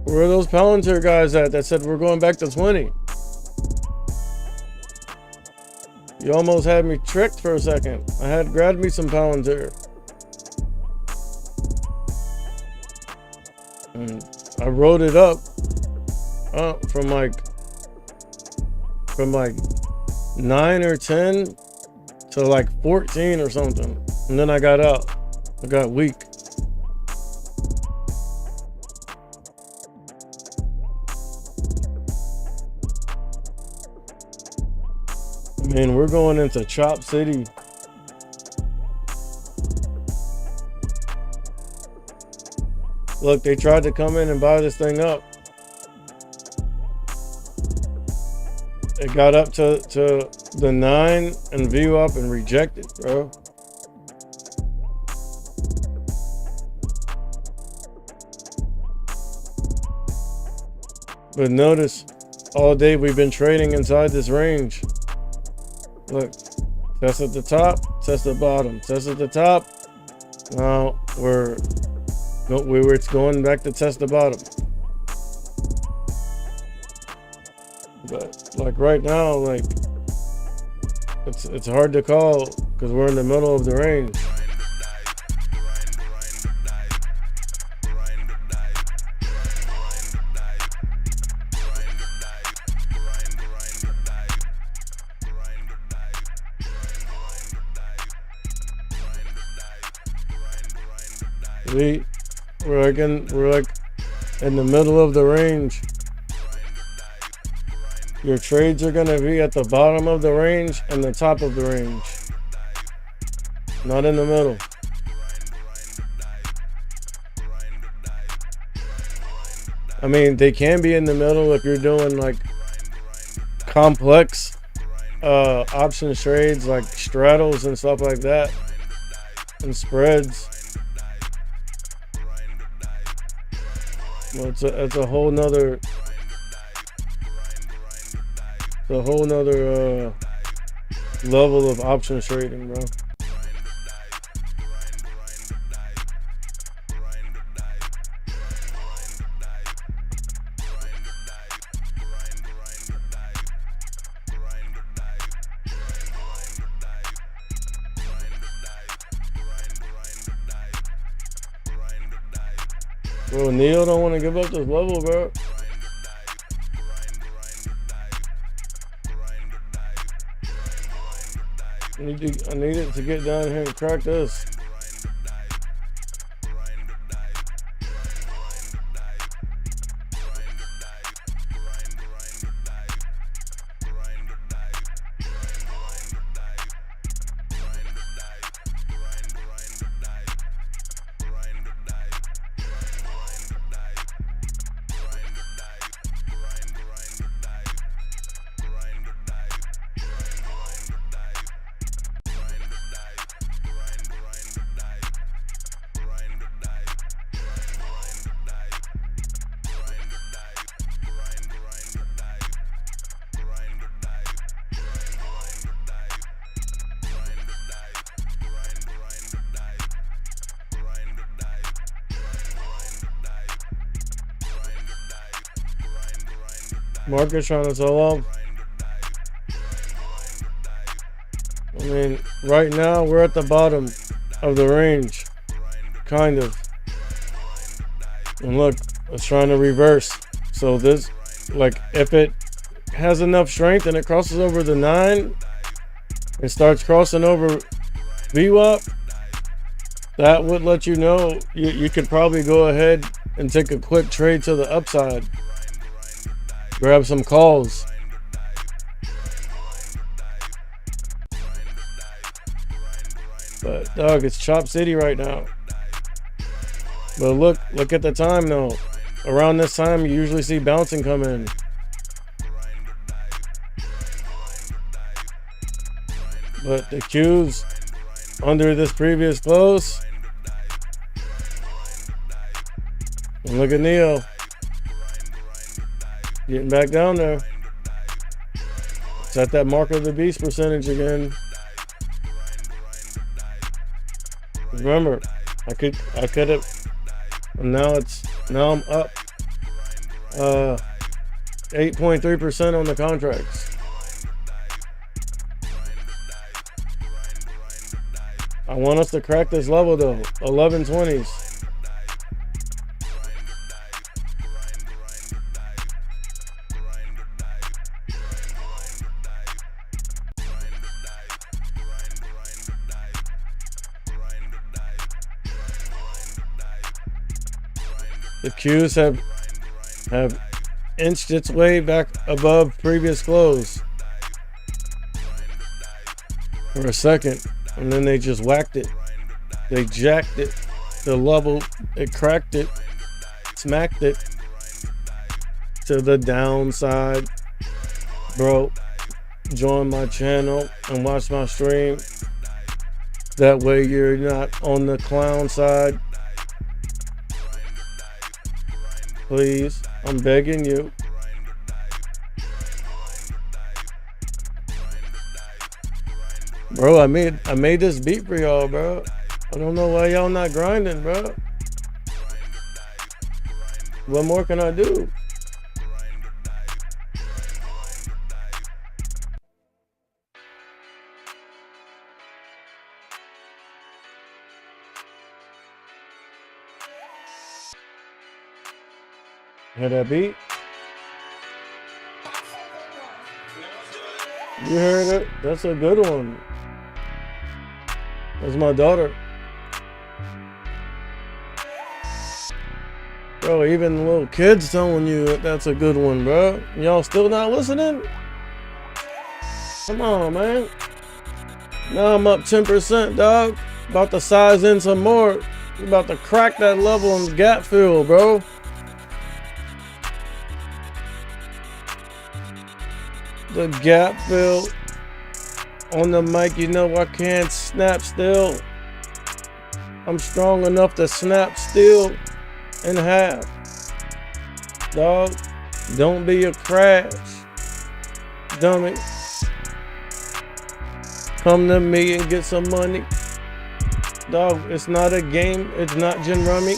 Where are those Palantir guys at that said we're going back to 20? You almost had me tricked for a second. I had grabbed me some Palantir. And I wrote it up from like 9 or 10 to like 14 or something. And then I got out. I got weak. Man, we're going into Chop City. Look, they tried to come in and buy this thing up. It got up to the 9 and view up and rejected, bro. But notice, all day we've been trading inside this range. Look, test at the top, test at the bottom, test at the top. Now it's going back to test the bottom. But like right now, like it's hard to call because we're in the middle of the range. We're like in the middle of the range. Your trades are gonna be at the bottom of the range and the top of the range, not in the middle. I mean, they can be in the middle if you're doing like complex options trades like straddles and stuff like that and spreads. Well, it's a whole nother level of options trading, bro. Bro, Neo don't want to give up this level, bro. I need it to get down here and crack this. Market trying to sell off. I mean, right now we're at the bottom of the range, kind of. And look, it's trying to reverse. So this, like, if it has enough strength and it crosses over the 9 and starts crossing over VWAP, that would let you know you could probably go ahead and take a quick trade to the upside. Grab some calls. But dog, it's Chop City right now. But look at the time though. Around this time you usually see bouncing come in. But the Q's under this previous close. And look at Neo. Getting back down there. It's at that mark of the beast percentage again. Remember, I could have, now I'm up 8.3% on the contracts. I want us to crack this level though, 1120s. The Qs have inched its way back above previous close for a second, and then they just whacked it. They jacked it, the level, it cracked it, smacked it to the downside. Bro, join my channel and watch my stream. That way you're not on the clown side. Please, I'm begging you. Bro, I made this beat for y'all, bro. I don't know why y'all not grinding, bro. What more can I do? Hear that beat? You heard it? That's a good one. That's my daughter. Bro, even little kids telling you that that's a good one, bro. Y'all still not listening? Come on, man. Now I'm up 10%, dog. About to size in some more. You about to crack that level in the gap fill, bro. The gap fill on the mic, you know I can't snap still. I'm strong enough to snap still in half. Dog, don't be a crash, dummy. Come to me and get some money. Dog, it's not a game, it's not gin rummy.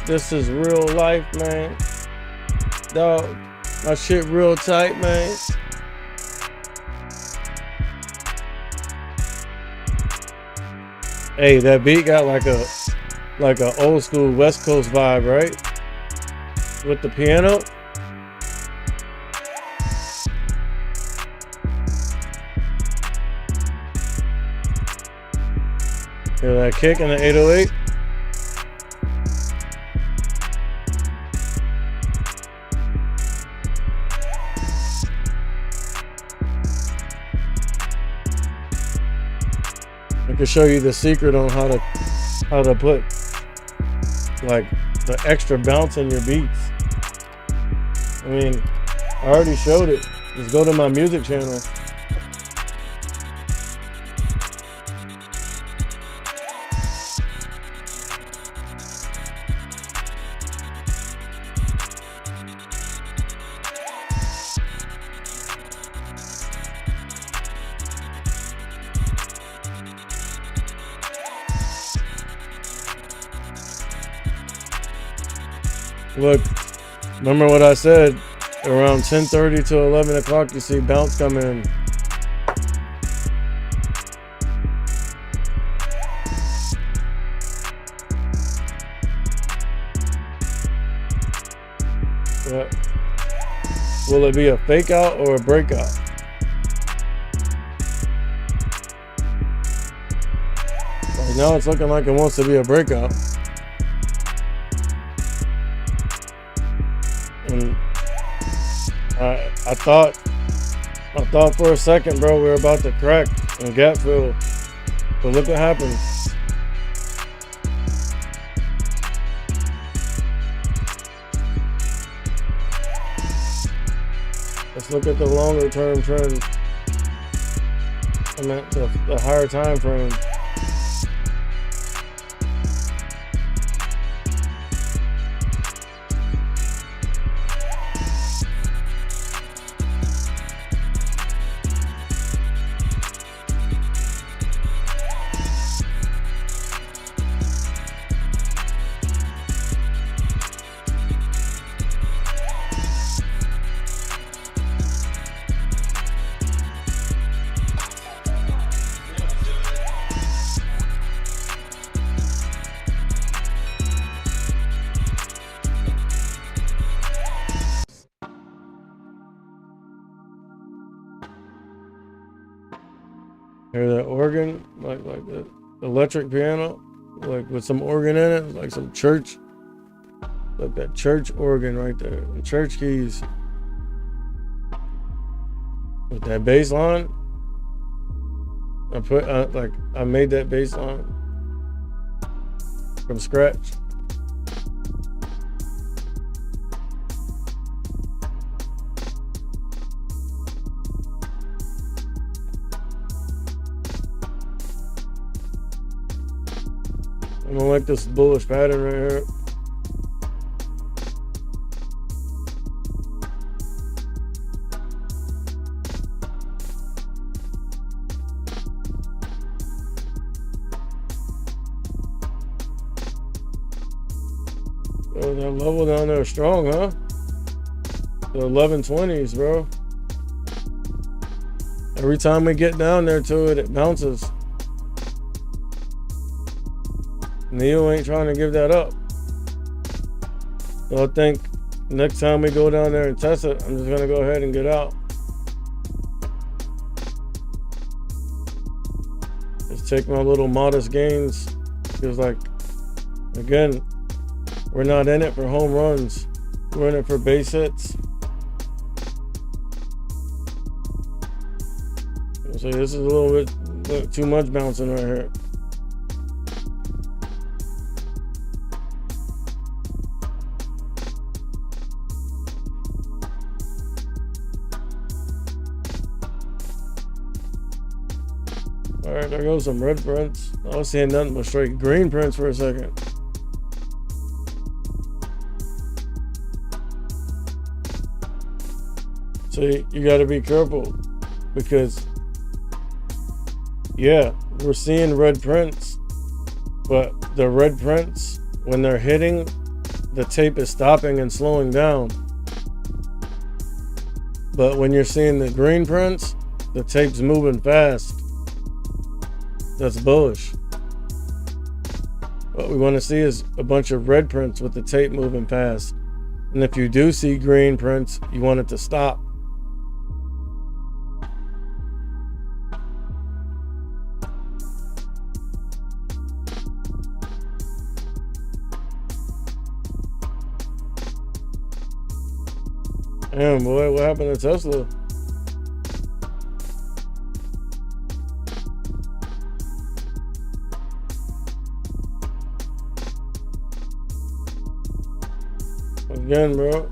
This is real life, man. Dog. My shit real tight, man. Hey, that beat got like a old school West Coast vibe, right? With the piano. Hear that kick in the 808? I can show you the secret on how to put like the extra bounce in your beats. I mean, I already showed it. Just go to my music channel. Look, remember what I said? Around 10:30 to 11 o'clock, you see bounce come in. But will it be a fake out or a breakout? Right now it's looking like it wants to be a breakout. And I thought for a second, bro, we were about to crack and gap fill. But look what happened. Let's look at the longer term trend. I meant the higher time frame. Hear that organ, like the electric piano, like with some organ in it, like some church, like that church organ right there, the church keys. With that bass line, I made that bass line from scratch. I don't like this bullish pattern right here. Oh, that level down there is strong, huh? The 1120s, bro. Every time we get down there to it, it bounces. Neo ain't trying to give that up. So I think next time we go down there and test it, I'm just gonna go ahead and get out. Just take my little modest gains. Because like, again, we're not in it for home runs. We're in it for base hits. So this is a little bit too much bouncing right here. All right, there goes some red prints. I was seeing nothing but straight green prints for a second. So you got to be careful because, yeah, we're seeing red prints, but the red prints, when they're hitting, the tape is stopping and slowing down. But when you're seeing the green prints, the tape's moving fast. That's bullish. What we want to see is a bunch of red prints with the tape moving past. And if you do see green prints, you want it to stop. Damn, boy, what happened to Tesla? Again, bro.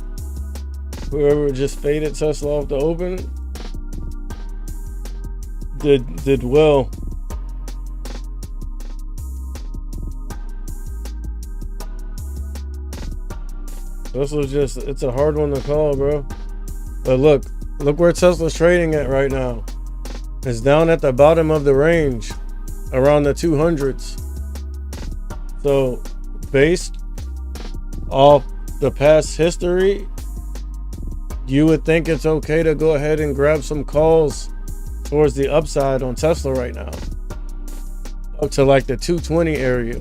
Whoever just faded Tesla off the open did well. Tesla's just, it's a hard one to call, bro. But look where Tesla's trading at right now. It's down at the bottom of the range, around the 200s. So based off the past history, you would think it's okay to go ahead and grab some calls towards the upside on Tesla right now, up to like the 220 area.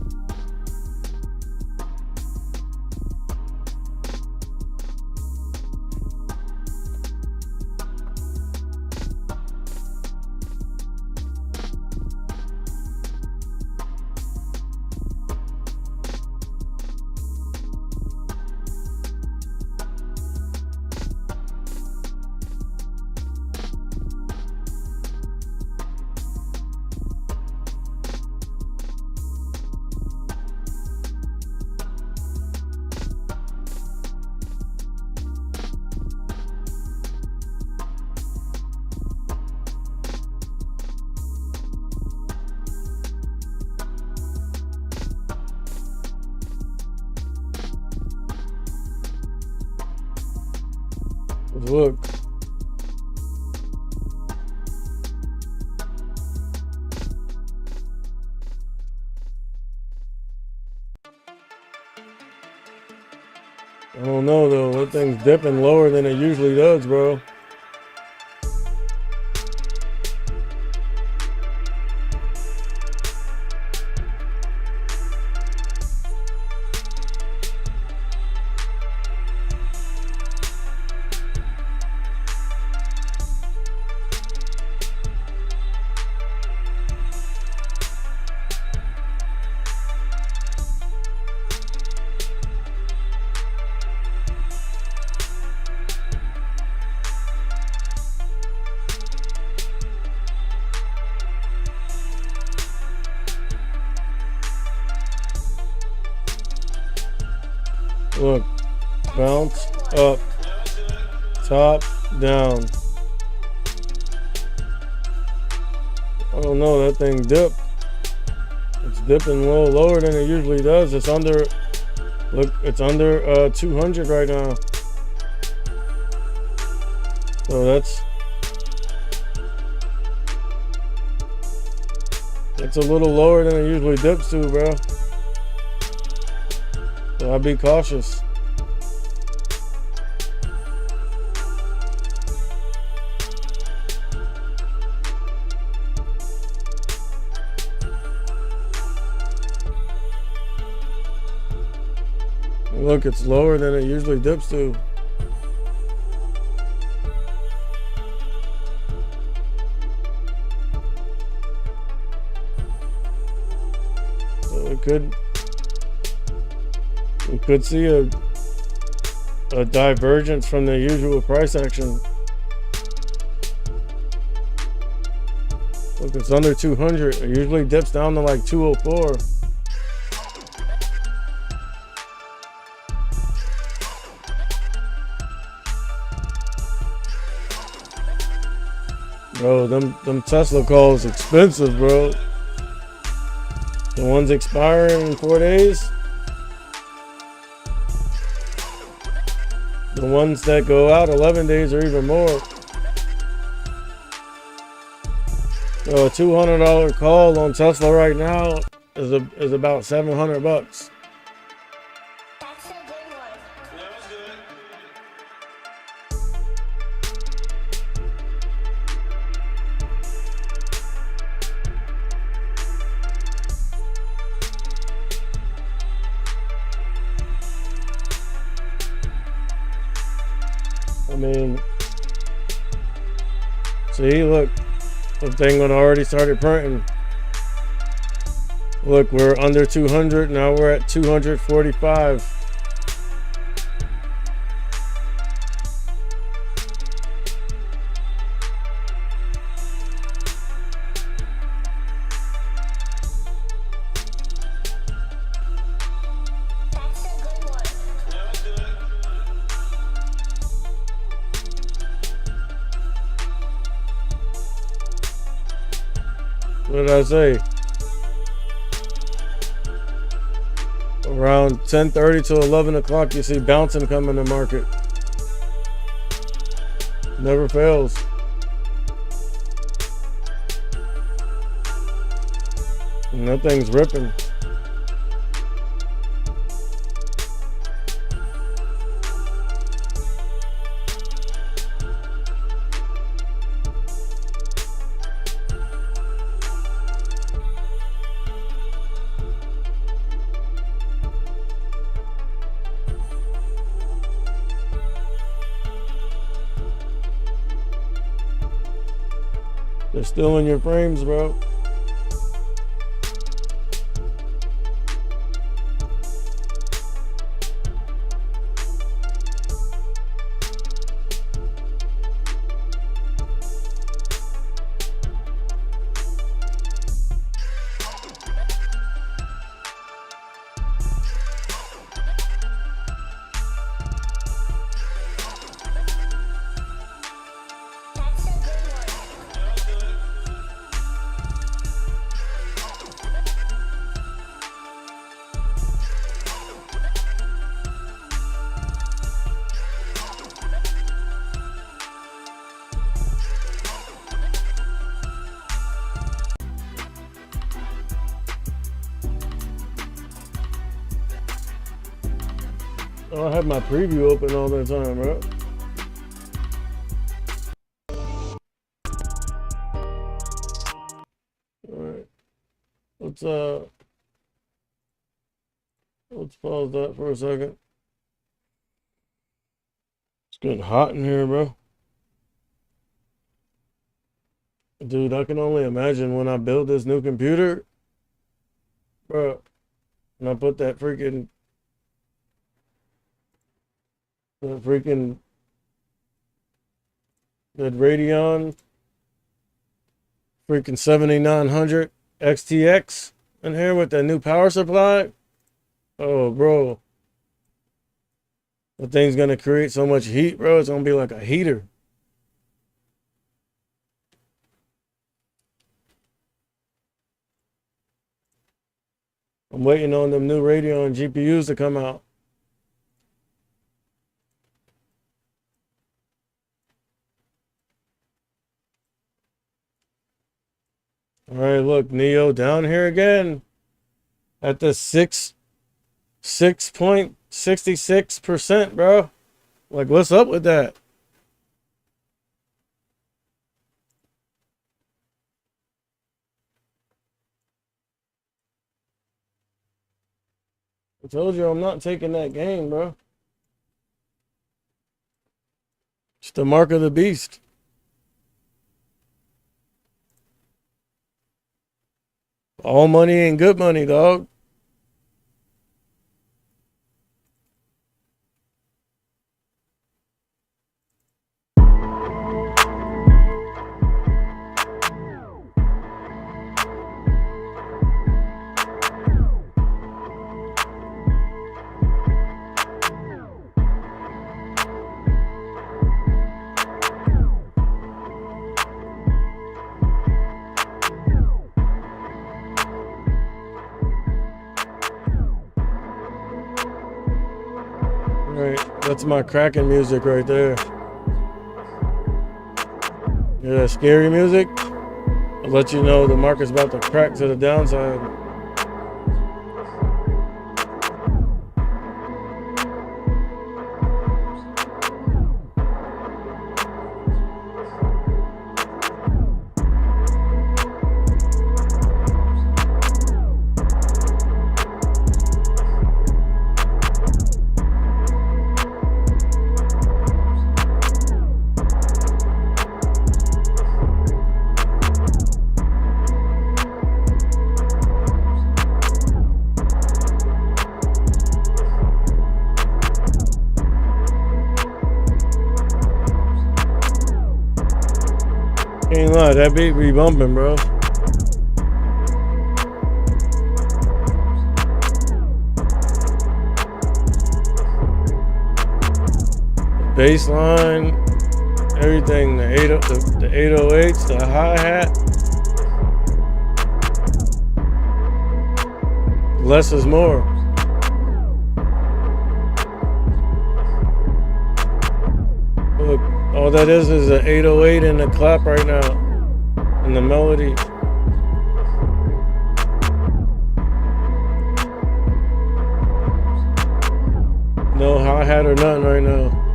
Look. I don't know though, that thing's dipping lower than it usually does, bro. Look, bounce up, top down. I don't know, that thing dipped. It's dipping a little lower than it usually does. It's under, look, it's under 200 right now. So that's a little lower than it usually dips to, bro. So I'd be cautious. Look, it's lower than it usually dips to. So we could see a divergence from the usual price action. Look, it's under 200. It usually dips down to like 204. Bro, them Tesla calls expensive, bro. The ones expiring in 4 days. The ones that go out 11 days or even more. So a $200 call on Tesla right now is about $700. That's a good one. That was good. I mean, see, look, the thing had already started printing. Look, we're under 200, now we're at 245. What did I say? Around 10:30 to 11 o'clock, you see bouncing come in the market. Never fails. And that thing's ripping. They're still in your frames, bro. That's a good one. Oh, I have my preview open all the time, bro. Alright. Let's pause that for a second. It's getting hot in here, bro. Dude, I can only imagine when I build this new computer, bro, and I put that freaking that Radeon freaking 7900 XTX in here with that new power supply. Oh, bro. The thing's gonna create so much heat, bro. It's gonna be like a heater. I'm waiting on them new Radeon GPUs to come out. All right, look, Neo down here again at the 6.66%, bro. Like, what's up with that? I told you I'm not taking that game, bro. It's the mark of the beast. All money ain't good money, dog. Right, that's my cracking music right there. Hear that scary music? I'll let you know the market's about to crack to the downside. Ain't lie, that beat be bumping, bro. Bass line, everything, the 808s, the hi-hat. Less is more. Look, all that is an 808 in the clap right now. In the melody. No hi-hat or nothing right now.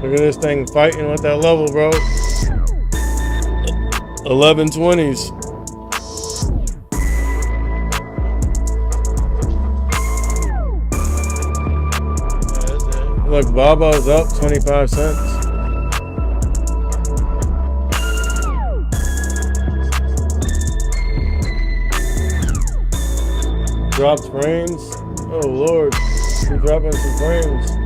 Look at this thing fighting with that level, bro. 1120s. Look, Baba's up 25 cents. Dropped frames. Oh Lord, we're dropping some frames.